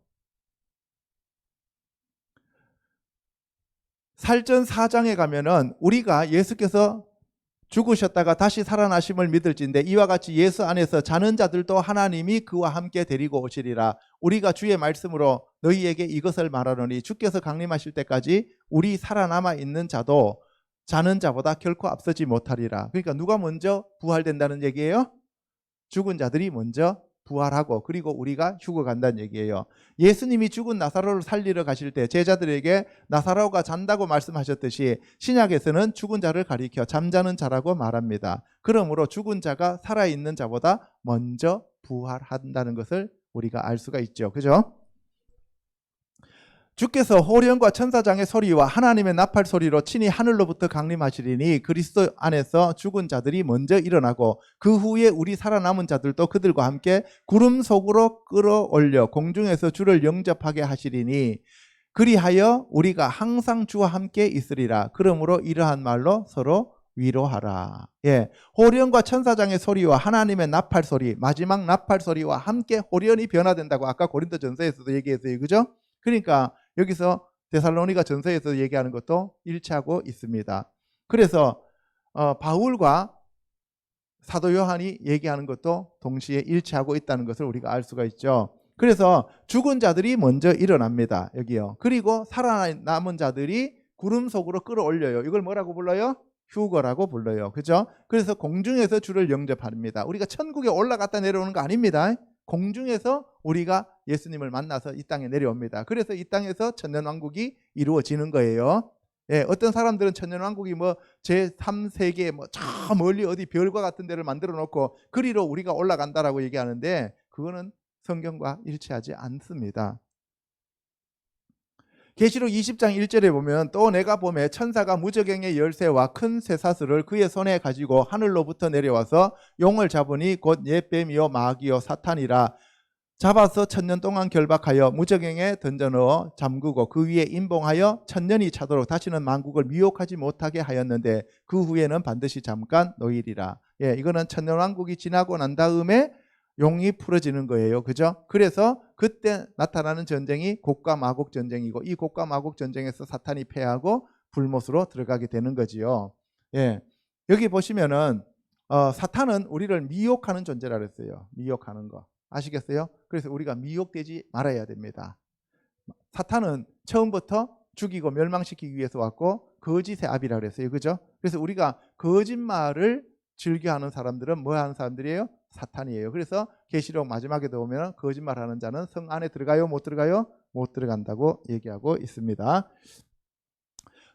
살전 4장에 가면은 우리가 예수께서 죽으셨다가 다시 살아나심을 믿을진데 이와 같이 예수 안에서 자는 자들도 하나님이 그와 함께 데리고 오시리라. 우리가 주의 말씀으로 너희에게 이것을 말하노니 주께서 강림하실 때까지 우리 살아남아 있는 자도 자는 자보다 결코 앞서지 못하리라. 그러니까 누가 먼저 부활된다는 얘기예요? 죽은 자들이 먼저 부활하고 그리고 우리가 죽어간다는 얘기예요. 예수님이 죽은 나사로를 살리러 가실 때 제자들에게 나사로가 잔다고 말씀하셨듯이 신약에서는 죽은 자를 가리켜 잠자는 자라고 말합니다. 그러므로 죽은 자가 살아있는 자보다 먼저 부활한다는 것을 우리가 알 수가 있죠. 그죠? 주께서 호련과 천사장의 소리와 하나님의 나팔 소리로 친히 하늘로부터 강림하시리니 그리스도 안에서 죽은 자들이 먼저 일어나고 그 후에 우리 살아남은 자들도 그들과 함께 구름 속으로 끌어올려 공중에서 주를 영접하게 하시리니 그리하여 우리가 항상 주와 함께 있으리라. 그러므로 이러한 말로 서로 위로하라. 예, 호련과 천사장의 소리와 하나님의 나팔 소리, 마지막 나팔 소리와 함께 호련이 변화된다고 아까 고린도전서에서도 얘기했어요. 그죠? 그러니까 여기서 데살로니가 전서에서 얘기하는 것도 일치하고 있습니다. 그래서 바울과 사도 요한이 얘기하는 것도 동시에 일치하고 있다는 것을 우리가 알 수가 있죠. 그래서 죽은 자들이 먼저 일어납니다. 여기요. 그리고 살아남은 자들이 구름 속으로 끌어올려요. 이걸 뭐라고 불러요? 휴거라고 불러요. 그죠? 그래서 공중에서 주를 영접합니다. 우리가 천국에 올라갔다 내려오는 거 아닙니다. 공중에서 우리가 예수님을 만나서 이 땅에 내려옵니다. 그래서 이 땅에서 천년왕국이 이루어지는 거예요. 예, 어떤 사람들은 천년왕국이 뭐 제3세계 뭐 저 멀리 어디 별과 같은 데를 만들어 놓고 그리로 우리가 올라간다라고 얘기하는데 그거는 성경과 일치하지 않습니다. 계시록 20장 1절에 보면 또 내가 보매 천사가 무저갱의 열쇠와 큰 쇠사슬을 그의 손에 가지고 하늘로부터 내려와서 용을 잡으니 곧 옛뱀이요 마귀요 사탄이라. 잡아서 1000년 동안 결박하여 무저갱에 던져넣어 잠그고 그 위에 임봉하여 1000년이 차도록 다시는 만국을 미혹하지 못하게 하였는데 그 후에는 반드시 잠깐 노일이라. 예, 이거는 천년왕국이 지나고 난 다음에 용이 풀어지는 거예요. 그죠? 그래서 그때 나타나는 전쟁이 곡과 마곡 전쟁이고 이 곡과 마곡 전쟁에서 사탄이 패하고 불못으로 들어가게 되는 거지요. 예. 여기 보시면은 사탄은 우리를 미혹하는 존재라 그랬어요. 미혹하는 거. 아시겠어요? 그래서 우리가 미혹되지 말아야 됩니다. 사탄은 처음부터 죽이고 멸망시키기 위해서 왔고 거짓의 아비라 그랬어요. 그죠? 그래서 우리가 거짓말을 즐겨하는 사람들은 뭐 하는 사람들이에요? 사탄이에요. 그래서 계시록 마지막에도 보면 거짓말하는 자는 성 안에 들어가요? 못 들어가요? 못 들어간다고 얘기하고 있습니다.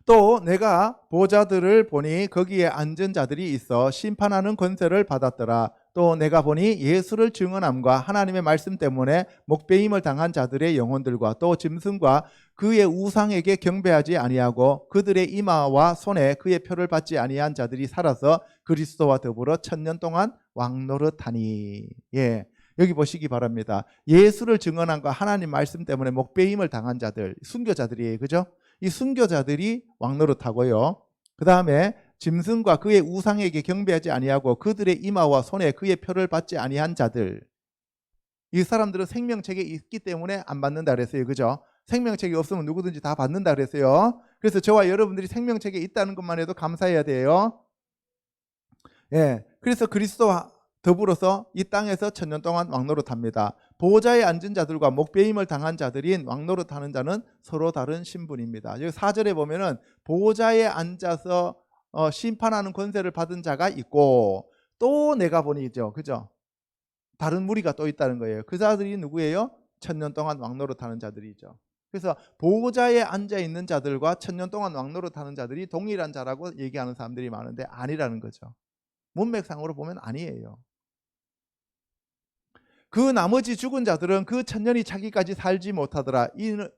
또 내가 보좌들을 보니 거기에 앉은 자들이 있어 심판하는 권세를 받았더라. 또 내가 보니 예수를 증언함과 하나님의 말씀 때문에 목배임을 당한 자들의 영혼들과 또 짐승과 그의 우상에게 경배하지 아니하고 그들의 이마와 손에 그의 표를 받지 아니한 자들이 살아서 그리스도와 더불어 1000년 동안 왕노릇하니. 예, 여기 보시기 바랍니다. 예수를 증언함과 하나님 말씀 때문에 목배임을 당한 자들, 순교자들이에요. 그죠? 이 순교자들이 왕노릇하고요. 그 다음에 짐승과 그의 우상에게 경배하지 아니하고 그들의 이마와 손에 그의 표를 받지 아니한 자들. 이 사람들은 생명책에 있기 때문에 안 받는다 그랬어요. 그죠? 생명책이 없으면 누구든지 다 받는다 그랬어요. 그래서 저와 여러분들이 생명책에 있다는 것만 해도 감사해야 돼요. 예, 그래서 그리스도와 더불어서 이 땅에서 1000년 동안 왕노릇합니다. 보좌에 앉은 자들과 목배임을 당한 자들인 왕노릇하는 자는 서로 다른 신분입니다. 여기 4절에 보면은 보좌에 앉아서 심판하는 권세를 받은 자가 있고 또 내가 보니죠. 그죠? 다른 무리가 또 있다는 거예요. 그 자들이 누구예요? 1000년 동안 왕노릇하는 자들이죠. 그래서 보좌에 앉아 있는 자들과 1000년 동안 왕노릇하는 자들이 동일한 자라고 얘기하는 사람들이 많은데 아니라는 거죠. 문맥상으로 보면 아니에요. 그 나머지 죽은 자들은 그 천년이 차기까지 살지 못하더라.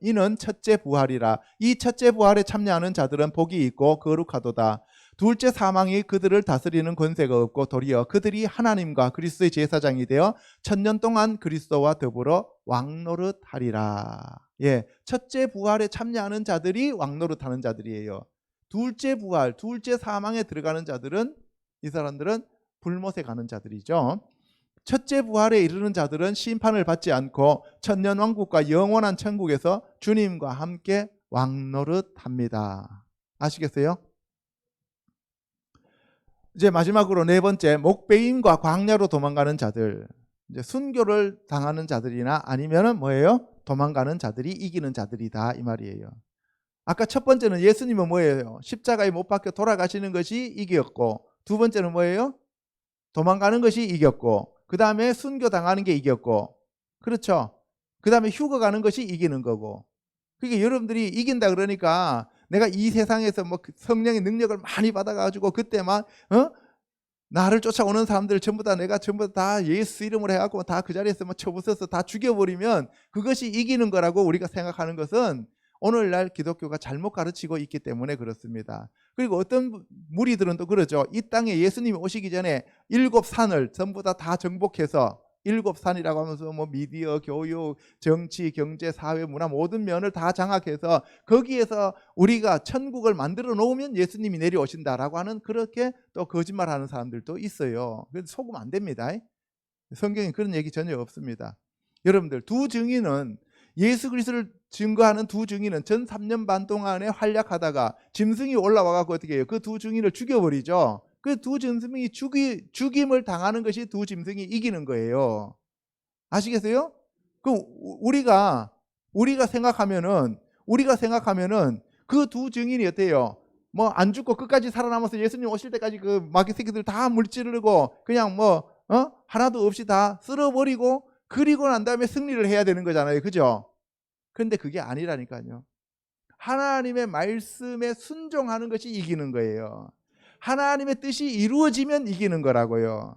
이는 첫째 부활이라. 이 첫째 부활에 참여하는 자들은 복이 있고 거룩하도다. 둘째 사망이 그들을 다스리는 권세가 없고 도리어 그들이 하나님과 그리스도의 제사장이 되어 천년 동안 그리스도와 더불어 왕노릇하리라. 예, 첫째 부활에 참여하는 자들이 왕노릇하는 자들이에요. 둘째 부활, 둘째 사망에 들어가는 자들은, 이 사람들은 불못에 가는 자들이죠. 첫째 부활에 이르는 자들은 심판을 받지 않고 천년 왕국과 영원한 천국에서 주님과 함께 왕노릇합니다. 아시겠어요? 이제 마지막으로 네 번째, 목베임과 광야로 도망가는 자들. 이제 순교를 당하는 자들이나 아니면은 뭐예요? 도망가는 자들이 이기는 자들이다, 이 말이에요. 아까 첫 번째는 예수님은 뭐예요? 십자가에 못 박혀 돌아가시는 것이 이겼고, 두 번째는 뭐예요? 도망가는 것이 이겼고, 그 다음에 순교 당하는 게 이겼고, 그렇죠? 그 다음에 휴거 가는 것이 이기는 거고. 그러니까 여러분들이 이긴다 그러니까 내가 이 세상에서 뭐 성령의 능력을 많이 받아가지고 그때만 나를 쫓아오는 사람들 전부 다 내가 전부 다 예수 이름으로 해갖고 다 그 자리에서 뭐 쳐부숴서 다 죽여버리면 그것이 이기는 거라고 우리가 생각하는 것은 오늘날 기독교가 잘못 가르치고 있기 때문에 그렇습니다. 그리고 어떤 무리들은 또 그러죠. 이 땅에 예수님이 오시기 전에 7산을 전부 다 정복해서 7산이라고 하면서 뭐 미디어, 교육, 정치, 경제, 사회, 문화 모든 면을 다 장악해서 거기에서 우리가 천국을 만들어 놓으면 예수님이 내려오신다라고 하는 그렇게 또 거짓말하는 사람들도 있어요. 그래서 속으면 안 됩니다. 성경에 그런 얘기 전혀 없습니다. 여러분들, 두 증인은 예수 그리스도를 증거하는 두 증인은 전 3년 반 동안에 활약하다가 짐승이 올라와서 어떻게 해요? 그 두 증인을 죽여버리죠. 그 두 짐승이 죽임을 당하는 것이 두 짐승이 이기는 거예요. 아시겠어요? 그 우리가 생각하면은 그 두 증인이 어때요? 뭐 안 죽고 끝까지 살아남아서 예수님 오실 때까지 그 마귀 새끼들 다 물찌르고 그냥 하나도 없이 다 쓸어버리고 그리고 난 다음에 승리를 해야 되는 거잖아요. 그죠? 그런데 그게 아니라니까요. 하나님의 말씀에 순종하는 것이 이기는 거예요. 하나님의 뜻이 이루어지면 이기는 거라고요.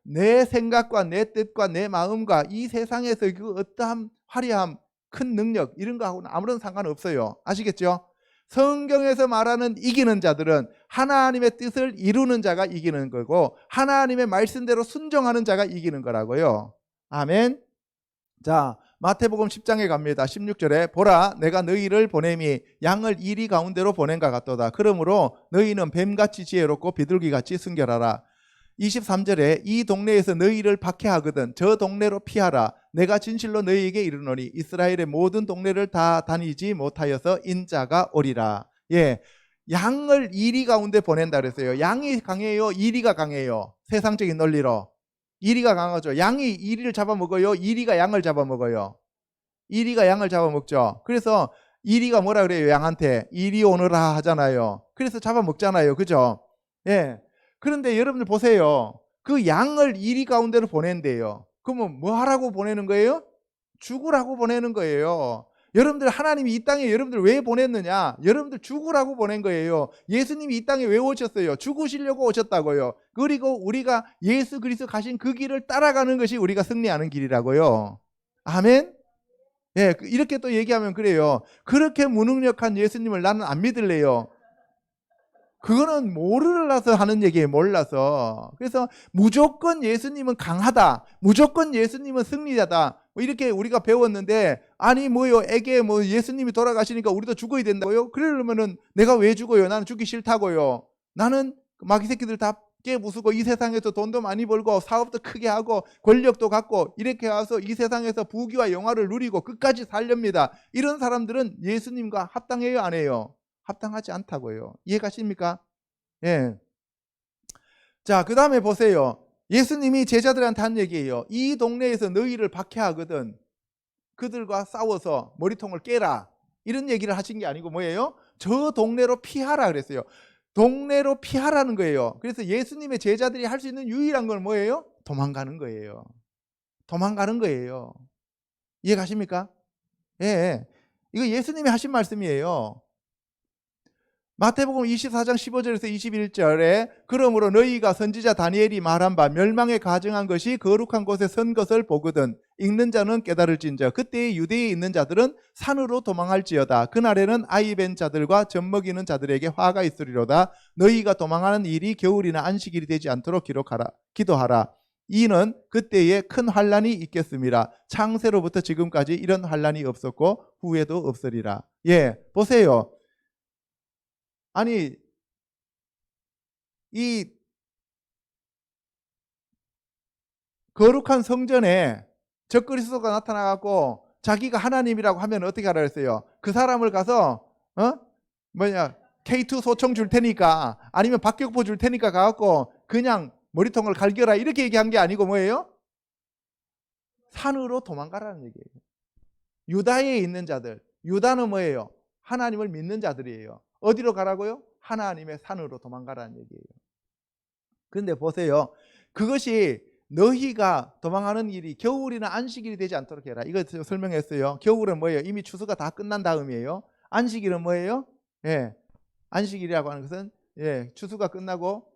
내 생각과 내 뜻과 내 마음과 이 세상에서 그 어떠한 화려함, 큰 능력 이런 거하고는 아무런 상관없어요. 아시겠죠? 성경에서 말하는 이기는 자들은 하나님의 뜻을 이루는 자가 이기는 거고 하나님의 말씀대로 순종하는 자가 이기는 거라고요. 아멘. 자, 마태복음 10장에 갑니다. 16절에 보라 내가 너희를 보냄이 양을 이리 가운데로 보낸가 같도다. 그러므로 너희는 뱀같이 지혜롭고 비둘기같이 순결하라. 23절에 이 동네에서 너희를 박해하거든 저 동네로 피하라. 내가 진실로 너희에게 이르노니 이스라엘의 모든 동네를 다 다니지 못하여서 인자가 오리라. 예, 양을 이리 가운데 보낸다 그랬어요. 양이 강해요? 이리가 강해요? 세상적인 논리로 이리가 강하죠. 양이 이리를 잡아먹어요? 이리가 양을 잡아먹어요? 이리가 양을 잡아먹죠. 그래서 이리가 뭐라 그래요? 양한테 이리 오너라 하잖아요. 그래서 잡아먹잖아요. 그죠? 예. 그런데 여러분들 보세요. 그 양을 이리 가운데로 보낸대요. 그러면 뭐 하라고 보내는 거예요? 죽으라고 보내는 거예요. 여러분들 하나님이 이 땅에 여러분들 왜 보냈느냐? 여러분들 죽으라고 보낸 거예요. 예수님이 이 땅에 왜 오셨어요? 죽으시려고 오셨다고요. 그리고 우리가 예수 그리스도 가신 그 길을 따라가는 것이 우리가 승리하는 길이라고요. 아멘. 예, 이렇게 또 얘기하면 그래요. 그렇게 무능력한 예수님을 나는 안 믿을래요. 그거는 모르라서 하는 얘기예요. 몰라서. 그래서 무조건 예수님은 강하다. 무조건 예수님은 승리자다. 뭐 이렇게 우리가 배웠는데 아니 뭐요? 애게 뭐 예수님이 돌아가시니까 우리도 죽어야 된다고요? 그러려면은 내가 왜 죽어요? 나는 죽기 싫다고요. 나는 마귀 새끼들 다 깨부수고 이 세상에서 돈도 많이 벌고 사업도 크게 하고 권력도 갖고 이렇게 와서 이 세상에서 부귀와 영화를 누리고 끝까지 살렵니다. 이런 사람들은 예수님과 합당해요? 안 해요? 합당하지 않다고요. 이해가십니까? 예. 자, 그 다음에 보세요. 예수님이 제자들한테 한 얘기예요. 이 동네에서 너희를 박해하거든 그들과 싸워서 머리통을 깨라. 이런 얘기를 하신 게 아니고 뭐예요? 저 동네로 피하라 그랬어요. 동네로 피하라는 거예요. 그래서 예수님의 제자들이 할 수 있는 유일한 건 뭐예요? 도망가는 거예요. 도망가는 거예요. 이해가십니까? 예. 이거 예수님이 하신 말씀이에요. 마태복음 24장 15절에서 21절에 그러므로 너희가 선지자 다니엘이 말한 바 멸망에 가증한 것이 거룩한 곳에 선 것을 보거든 읽는 자는 깨달을진저 그때에 유대에 있는 자들은 산으로 도망할지어다 그날에는 아이 벤 자들과 젖먹이는 자들에게 화가 있으리로다 너희가 도망하는 일이 겨울이나 안식일이 되지 않도록 기도하라 이는 그때에 큰 환란이 있겠습니다 창세로부터 지금까지 이런 환란이 없었고 후에도 없으리라. 예, 보세요. 아니 이 거룩한 성전에 적그리스도가 나타나갖고 자기가 하나님이라고 하면 어떻게 하라 했어요? 그 사람을 가서 K2 소총 줄 테니까 아니면 박격포 줄 테니까 가갖고 그냥 머리통을 갈겨라 이렇게 얘기한 게 아니고 뭐예요? 산으로 도망가라는 얘기예요. 유다에 있는 자들, 유다는 뭐예요? 하나님을 믿는 자들이에요. 어디로 가라고요? 하나님의 산으로 도망가라는 얘기예요. 그런데 보세요. 그것이 너희가 도망하는 일이 겨울이나 안식일이 되지 않도록 해라. 이거 설명했어요. 겨울은 뭐예요? 이미 추수가 다 끝난 다음이에요. 안식일은 뭐예요? 예, 안식일이라고 하는 것은 추수가 끝나고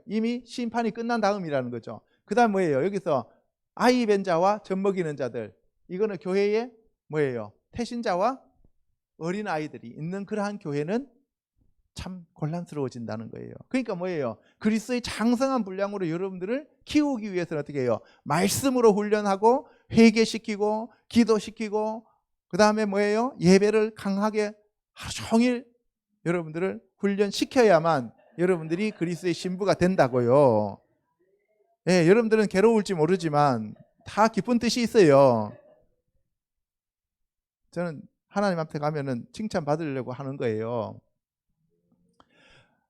이미 심판이 끝난 다음이라는 거죠. 그 다음 뭐예요? 여기서 아이 벤 자와 젖먹이는 자들 이거는 교회의 뭐예요? 태신자와 어린 아이들이 있는 그러한 교회는 참 곤란스러워진다는 거예요. 그러니까 뭐예요? 그리스도의 장성한 분량으로 여러분들을 키우기 위해서는 어떻게 해요? 말씀으로 훈련하고 회개시키고 기도시키고 그 다음에 뭐예요? 예배를 강하게 하루 종일 여러분들을 훈련시켜야만 여러분들이 그리스도의 신부가 된다고요. 예, 여러분들은 괴로울지 모르지만 다 깊은 뜻이 있어요. 저는 하나님 앞에 가면은 칭찬 받으려고 하는 거예요.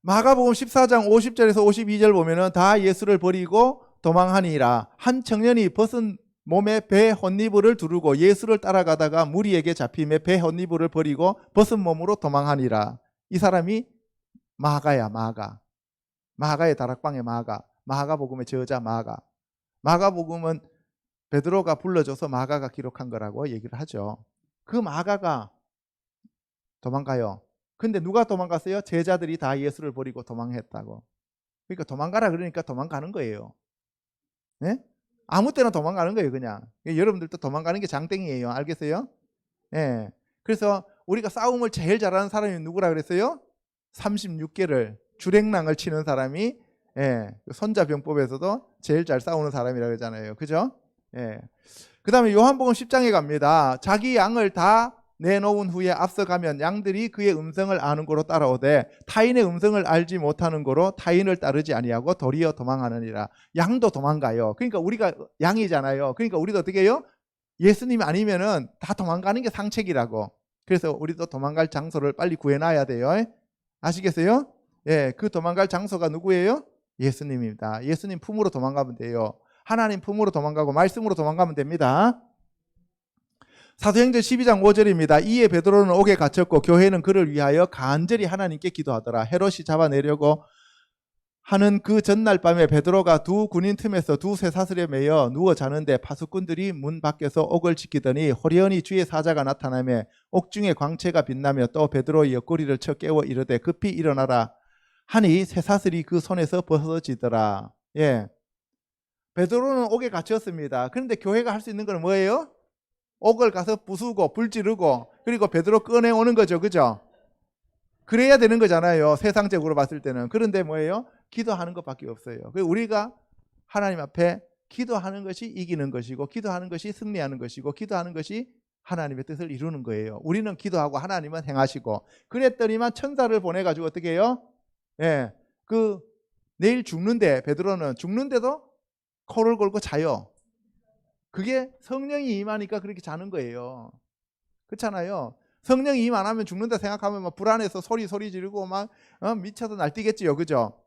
마가복음 14장 50절에서 52절 보면은 다 예수를 버리고 도망하니라. 한 청년이 벗은 몸에 배 혼니부를 두르고 예수를 따라가다가 무리에게 잡힘에 배 혼니부를 버리고 벗은 몸으로 도망하니라. 이 사람이 마가야, 마가. 마가의 다락방의 마가. 마가복음의 저자 마가. 마가복음은 베드로가 불러줘서 마가가 기록한 거라고 얘기를 하죠. 그 마가가 도망가요. 근데 누가 도망갔어요? 제자들이 다 예수를 버리고 도망했다고. 그러니까 도망가라 그러니까 도망가는 거예요. 네? 아무 때나 도망가는 거예요, 그냥. 여러분들도 도망가는 게 장땡이에요. 알겠어요? 네. 그래서 우리가 싸움을 제일 잘하는 사람이 누구라 그랬어요? 36개를 주랭랑을 치는 사람이 손자병법에서도 제일 잘 싸우는 사람이라고 그러잖아요. 그죠? 그 다음에 요한복음 10장에 갑니다. 자기 양을 다 내놓은 후에 앞서가면 양들이 그의 음성을 아는 고로 따라오되 타인의 음성을 알지 못하는 고로 타인을 따르지 아니하고 도리어 도망하느니라. 양도 도망가요. 그러니까 우리가 양이잖아요. 그러니까 우리도 어떻게 해요? 예수님이 아니면은 다 도망가는 게 상책이라고. 그래서 우리도 도망갈 장소를 빨리 구해놔야 돼요. 아시겠어요? 예, 그 도망갈 장소가 누구예요? 예수님입니다. 예수님 품으로 도망가면 돼요. 하나님 품으로 도망가고 말씀으로 도망가면 됩니다. 사도행전 12장 5절입니다. 이에 베드로는 옥에 갇혔고 교회는 그를 위하여 간절히 하나님께 기도하더라. 헤롯이 잡아내려고 하는 그 전날 밤에 베드로가 두 군인 틈에서 두 쇠사슬에 매여 누워 자는데 파수꾼들이 문 밖에서 옥을 지키더니 호련히 주의 사자가 나타나며 옥중에 광채가 빛나며 또 베드로의 옆구리를 쳐 깨워 이르되 급히 일어나라 하니 쇠사슬이 그 손에서 벗어지더라. 예, 베드로는 옥에 갇혔습니다. 그런데 교회가 할 수 있는 건 뭐예요? 옥을 가서 부수고 불 지르고 그리고 베드로 꺼내오는 거죠. 그죠? 그래야 되는 거잖아요. 세상적으로 봤을 때는. 그런데 뭐예요? 기도하는 것밖에 없어요. 우리가 하나님 앞에 기도하는 것이 이기는 것이고 기도하는 것이 승리하는 것이고 기도하는 것이 하나님의 뜻을 이루는 거예요. 우리는 기도하고 하나님은 행하시고 그랬더니만 천사를 보내가지고 어떻게 해요? 예, 내일 죽는데 베드로는 죽는데도 코를 골고 자요. 그게 성령이 임하니까 그렇게 자는 거예요. 그렇잖아요. 성령이 임 안 하면 죽는다 생각하면 막 불안해서 소리 지르고 막 미쳐서 날뛰겠지요. 그죠?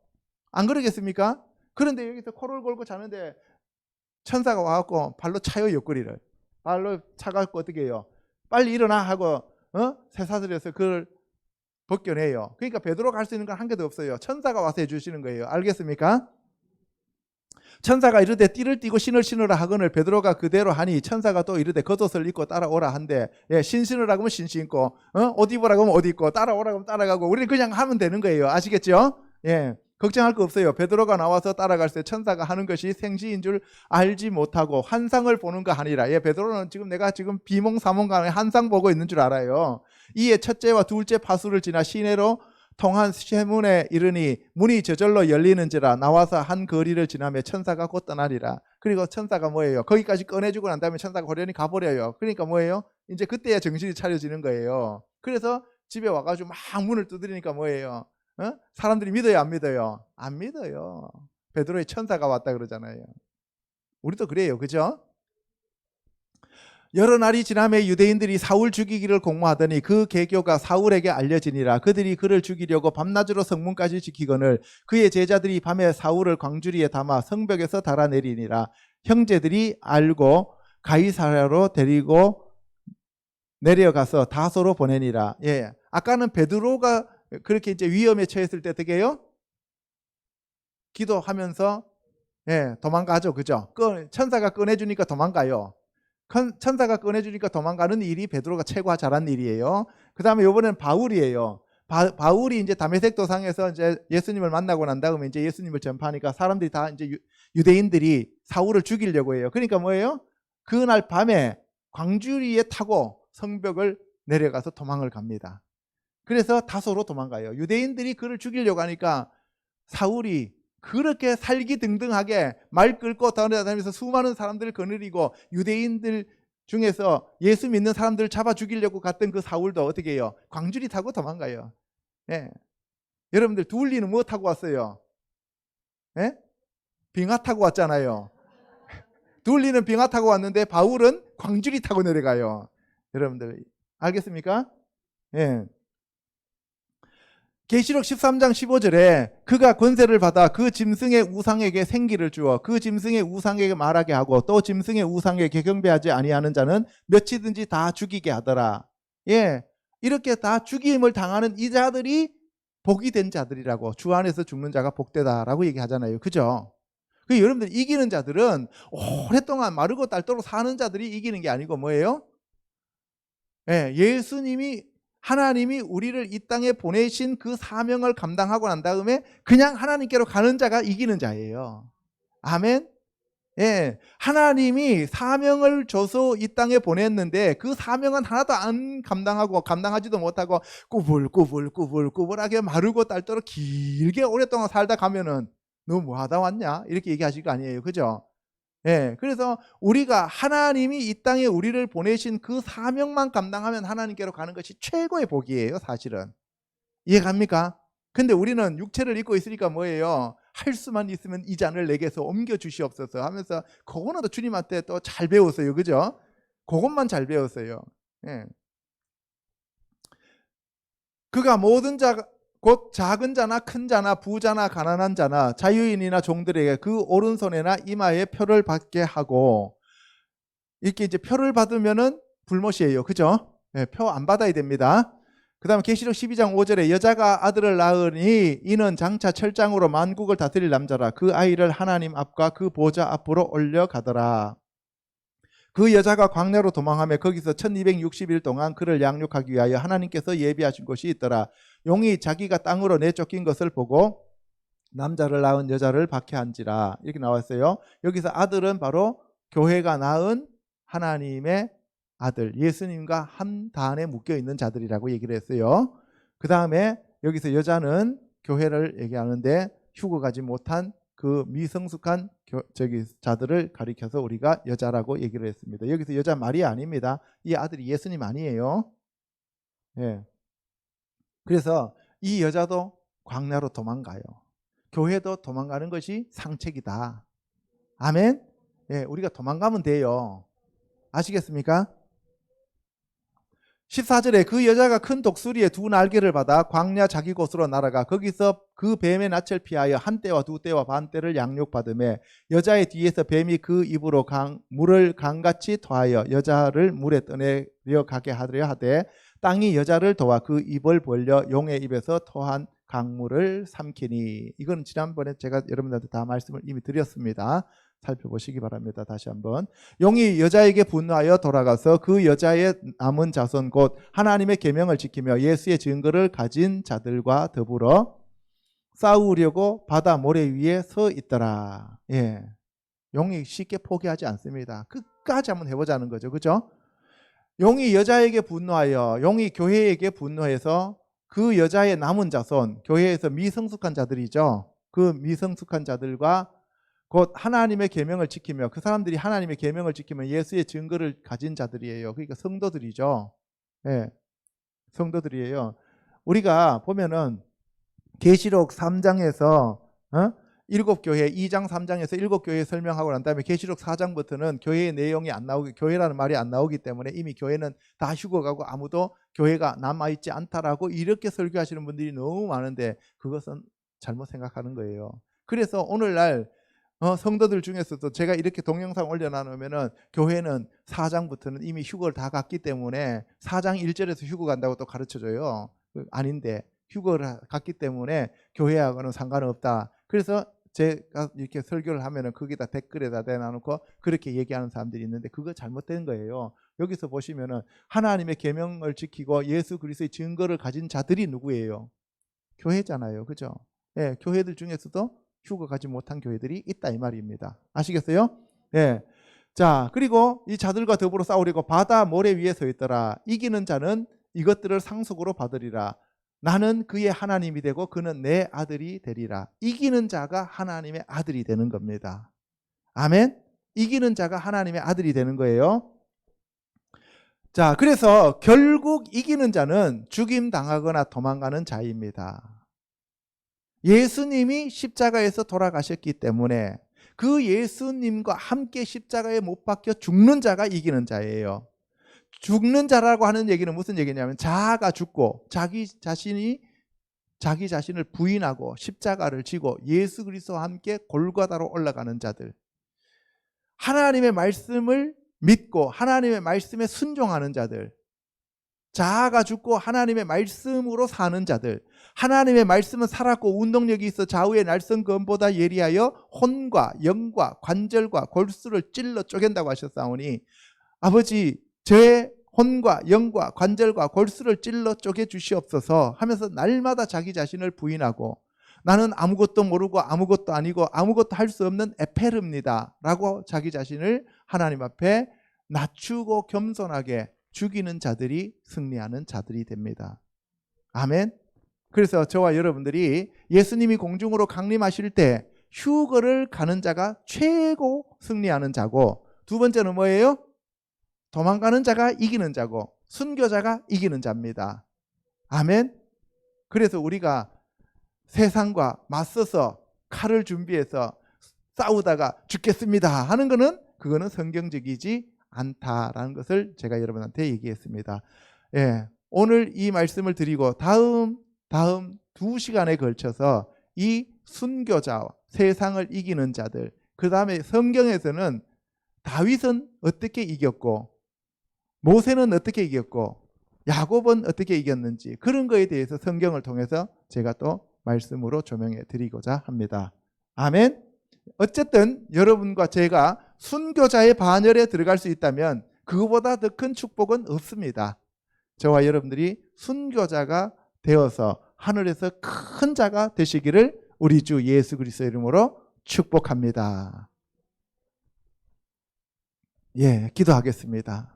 안 그러겠습니까? 그런데 여기서 코를 골고 자는데 천사가 와갖고 발로 차요. 옆구리를. 발로 차갖고 어떻게 해요? 빨리 일어나 하고 쇠사슬에서 그걸 벗겨내요. 그러니까 베드로가 할 수 있는 건 한 개도 없어요. 천사가 와서 해주시는 거예요. 알겠습니까? 천사가 이르되 띠를 띠고 신을 신으라 하거늘 베드로가 그대로 하니 천사가 또 이르되 겉옷을 입고 따라오라 한대. 예, 신 신으라고 하면 신 신고, 옷 입으라고 하면 옷 입고, 따라오라고 하면 따라가고, 우리는 그냥 하면 되는 거예요. 아시겠죠? 예, 걱정할 거 없어요. 베드로가 나와서 따라갈 때 천사가 하는 것이 생시인 줄 알지 못하고 환상을 보는가 하니라. 예, 베드로는 내가 지금 비몽사몽간에 환상 보고 있는 줄 알아요. 이에 첫째와 둘째 파수를 지나 시내로 통한 쇠문에 이르니 문이 저절로 열리는지라 나와서 한 거리를 지나며 천사가 곧 떠나리라. 그리고 천사가 뭐예요? 거기까지 꺼내주고 난 다음에 천사가 호련히 가버려요. 그러니까 뭐예요? 이제 그때야 정신이 차려지는 거예요. 그래서 집에 와가지고 막 문을 두드리니까 뭐예요? 사람들이 믿어요, 안 믿어요? 안 믿어요. 베드로의 천사가 왔다 그러잖아요. 우리도 그래요, 그죠? 여러 날이 지나매 유대인들이 사울 죽이기를 공모하더니 그 계교가 사울에게 알려지니라. 그들이 그를 죽이려고 밤낮으로 성문까지 지키거늘 그의 제자들이 밤에 사울을 광주리에 담아 성벽에서 달아내리니라. 형제들이 알고 가이사랴로 데리고 내려가서 다소로 보내니라. 예, 아까는 베드로가 그렇게 이제 위험에 처했을 때 어떻게 해요? 기도하면서 도망가죠, 그죠? 천사가 꺼내주니까 도망가요. 천사가 꺼내주니까 도망가는 일이 베드로가 최고 잘한 일이에요. 그 다음에 이번엔 바울이에요. 바울이 이제 다메섹 도상에서 이제 예수님을 만나고 난 다음에 이제 예수님을 전파하니까 사람들이 다 이제 유대인들이 사울을 죽이려고 해요. 그러니까 뭐예요? 그날 밤에 광주리에 타고 성벽을 내려가서 도망을 갑니다. 그래서 다소로 도망가요. 유대인들이 그를 죽이려고 하니까 사울이 그렇게 살기등등하게 말 끌고 다니면서 수많은 사람들을 거느리고 유대인들 중에서 예수 믿는 사람들을 잡아 죽이려고 갔던 그 사울도 어떻게 해요? 광주리 타고 도망가요. 예. 여러분들 두울리는 뭐 타고 왔어요? 예? 빙하 타고 왔잖아요. 두울리는 빙하 타고 왔는데 바울은 광주리 타고 내려가요. 여러분들 알겠습니까? 예. 계시록 13장 15절에 그가 권세를 받아 그 짐승의 우상에게 생기를 주어 그 짐승의 우상에게 말하게 하고 또 짐승의 우상에게 경배하지 아니하는 자는 몇이든지 다 죽이게 하더라. 예, 이렇게 다 죽임을 당하는 이 자들이 복이 된 자들이라고, 주 안에서 죽는 자가 복되다라고 얘기하잖아요. 그죠? 여러분들 이기는 자들은 오랫동안 마르고 닳도록 사는 자들이 이기는 게 아니고 뭐예요? 예, 하나님이 우리를 이 땅에 보내신 그 사명을 감당하고 난 다음에 그냥 하나님께로 가는 자가 이기는 자예요. 아멘. 예, 하나님이 사명을 줘서 이 땅에 보냈는데 그 사명은 하나도 안 감당하지도 못하고 꾸불꾸불하게 마르고 닳도록 길게 오랫동안 살다 가면은 너 뭐 하다 왔냐? 이렇게 얘기하실 거 아니에요. 그죠? 예, 그래서 우리가 하나님이 이 땅에 우리를 보내신 그 사명만 감당하면 하나님께로 가는 것이 최고의 복이에요, 사실은. 이해갑니까? 근데 우리는 육체를 입고 있으니까 뭐예요? 할 수만 있으면 이 잔을 내게서 옮겨 주시옵소서 하면서 그거는 또 주님한테 또 잘 배웠어요, 그죠? 그것만 잘 배웠어요. 예. 그가 모든 곧 작은 자나 큰 자나 부자나 가난한 자나 자유인이나 종들에게 그 오른손에나 이마에 표를 받게 하고, 이렇게 이제 표를 받으면은 불못이에요. 그죠? 네, 표 안 받아야 됩니다. 그 다음에 계시록 12장 5절에 여자가 아들을 낳으니 이는 장차 철장으로 만국을 다스릴 남자라. 그 아이를 하나님 앞과 그 보좌 앞으로 올려가더라. 그 여자가 광야로 도망하며 거기서 1260일 동안 그를 양육하기 위하여 하나님께서 예비하신 곳이 있더라. 용이 자기가 땅으로 내쫓긴 것을 보고 남자를 낳은 여자를 박해한지라. 이렇게 나왔어요. 여기서 아들은 바로 교회가 낳은 하나님의 아들, 예수님과 한 단에 묶여있는 자들이라고 얘기를 했어요. 그 다음에 여기서 여자는 교회를 얘기하는데 휴거가지 못한 그 미성숙한 자들을 가리켜서 우리가 여자라고 얘기를 했습니다. 여기서 여자 마리아 아닙니다. 이 아들이 예수님 아니에요. 예. 그래서 이 여자도 광야로 도망가요. 교회도 도망가는 것이 상책이다. 아멘. 예, 우리가 도망가면 돼요. 아시겠습니까? 14절에 그 여자가 큰 독수리의 두 날개를 받아 광야 자기 곳으로 날아가 거기서 그 뱀의 낯을 피하여 한 때와 두 때와 반 때를 양육받으며 여자의 뒤에서 뱀이 그 입으로 물을 강같이 토하여 여자를 물에 떠내려 가게 하려 하되 땅이 여자를 도와 그 입을 벌려 용의 입에서 토한 강물을 삼키니. 이건 지난번에 제가 여러분들한테 다 말씀을 이미 드렸습니다. 살펴보시기 바랍니다. 다시 한번. 용이 여자에게 분노하여 돌아가서 그 여자의 남은 자손 곧 하나님의 계명을 지키며 예수의 증거를 가진 자들과 더불어 싸우려고 바다 모래 위에 서 있더라. 예. 용이 쉽게 포기하지 않습니다. 끝까지 한번 해보자는 거죠. 그죠? 용이 여자에게 분노하여, 용이 교회에게 분노해서 그 여자의 남은 자손, 교회에서 미성숙한 자들이죠. 그 미성숙한 자들과 곧 하나님의 계명을 지키며, 그 사람들이 하나님의 계명을 지키며 예수의 증거를 가진 자들이에요. 그러니까 성도들이죠. 예, 성도들이에요. 우리가 보면은 계시록 3장에서 7교회 2장 3장에서 7교회 설명하고 난 다음에 계시록 4장부터는 교회의 내용이 안 나오기, 교회라는 말이 안 나오기 때문에 이미 교회는 다 휴거가고 아무도 교회가 남아있지 않다라고 이렇게 설교하시는 분들이 너무 많은데 그것은 잘못 생각하는 거예요. 그래서 오늘날 성도들 중에서도 제가 이렇게 동영상 올려놔놓으면은 교회는 4장부터는 이미 휴거를 다 갔기 때문에 4장 1절에서 휴거 간다고 또 가르쳐줘요. 아닌데 휴거를 갔기 때문에 교회하고는 상관없다. 그래서 제가 이렇게 설교를 하면은 거기다 댓글에다 대놔놓고 그렇게 얘기하는 사람들이 있는데 그거 잘못된 거예요. 여기서 보시면은 하나님의 계명을 지키고 예수 그리스도의 증거를 가진 자들이 누구예요? 교회잖아요. 그죠? 예, 교회들 중에서도 휴거 가지 못한 교회들이 있다 이 말입니다. 아시겠어요? 예. 자, 그리고 이 자들과 더불어 싸우려고 바다 모래 위에 서 있더라. 이기는 자는 이것들을 상속으로 받으리라. 나는 그의 하나님이 되고 그는 내 아들이 되리라. 이기는 자가 하나님의 아들이 되는 겁니다. 아멘. 이기는 자가 하나님의 아들이 되는 거예요. 자, 그래서 결국 이기는 자는 죽임 당하거나 도망가는 자입니다. 예수님이 십자가에서 돌아가셨기 때문에 그 예수님과 함께 십자가에 못 박혀 죽는 자가 이기는 자예요. 죽는 자라고 하는 얘기는 무슨 얘기냐면 자아가 죽고 자기 자신을 부인하고 십자가를 지고 예수 그리스도와 함께 골고다로 올라가는 자들, 하나님의 말씀을 믿고 하나님의 말씀에 순종하는 자들, 자아가 죽고 하나님의 말씀으로 사는 자들, 하나님의 말씀은 살았고 운동력이 있어 좌우의 날성검보다 예리하여 혼과 영과 관절과 골수를 찔러 쪼갠다고 하셨사오니 아버지 제 혼과 영과 관절과 골수를 찔러 쪼개 주시옵소서 하면서 날마다 자기 자신을 부인하고 나는 아무것도 모르고 아무것도 아니고 아무것도 할 수 없는 에페르입니다 라고 자기 자신을 하나님 앞에 낮추고 겸손하게 죽이는 자들이 승리하는 자들이 됩니다. 아멘. 그래서 저와 여러분들이 예수님이 공중으로 강림하실 때 휴거를 가는 자가 최고 승리하는 자고, 두 번째는 뭐예요? 도망가는 자가 이기는 자고 순교자가 이기는 자입니다. 아멘. 그래서 우리가 세상과 맞서서 칼을 준비해서 싸우다가 죽겠습니다 하는 것은 그거는 성경적이지 않다라는 것을 제가 여러분한테 얘기했습니다. 예, 오늘 이 말씀을 드리고 다음 2시간에 걸쳐서 이 순교자와 세상을 이기는 자들, 그 다음에 성경에서는 다윗은 어떻게 이겼고 모세는 어떻게 이겼고 야곱은 어떻게 이겼는지 그런 거에 대해서 성경을 통해서 제가 또 말씀으로 조명해 드리고자 합니다. 아멘. 어쨌든 여러분과 제가 순교자의 반열에 들어갈 수 있다면 그거보다 더 큰 축복은 없습니다. 저와 여러분들이 순교자가 되어서 하늘에서 큰 자가 되시기를 우리 주 예수 그리스도의 이름으로 축복합니다. 예, 기도하겠습니다.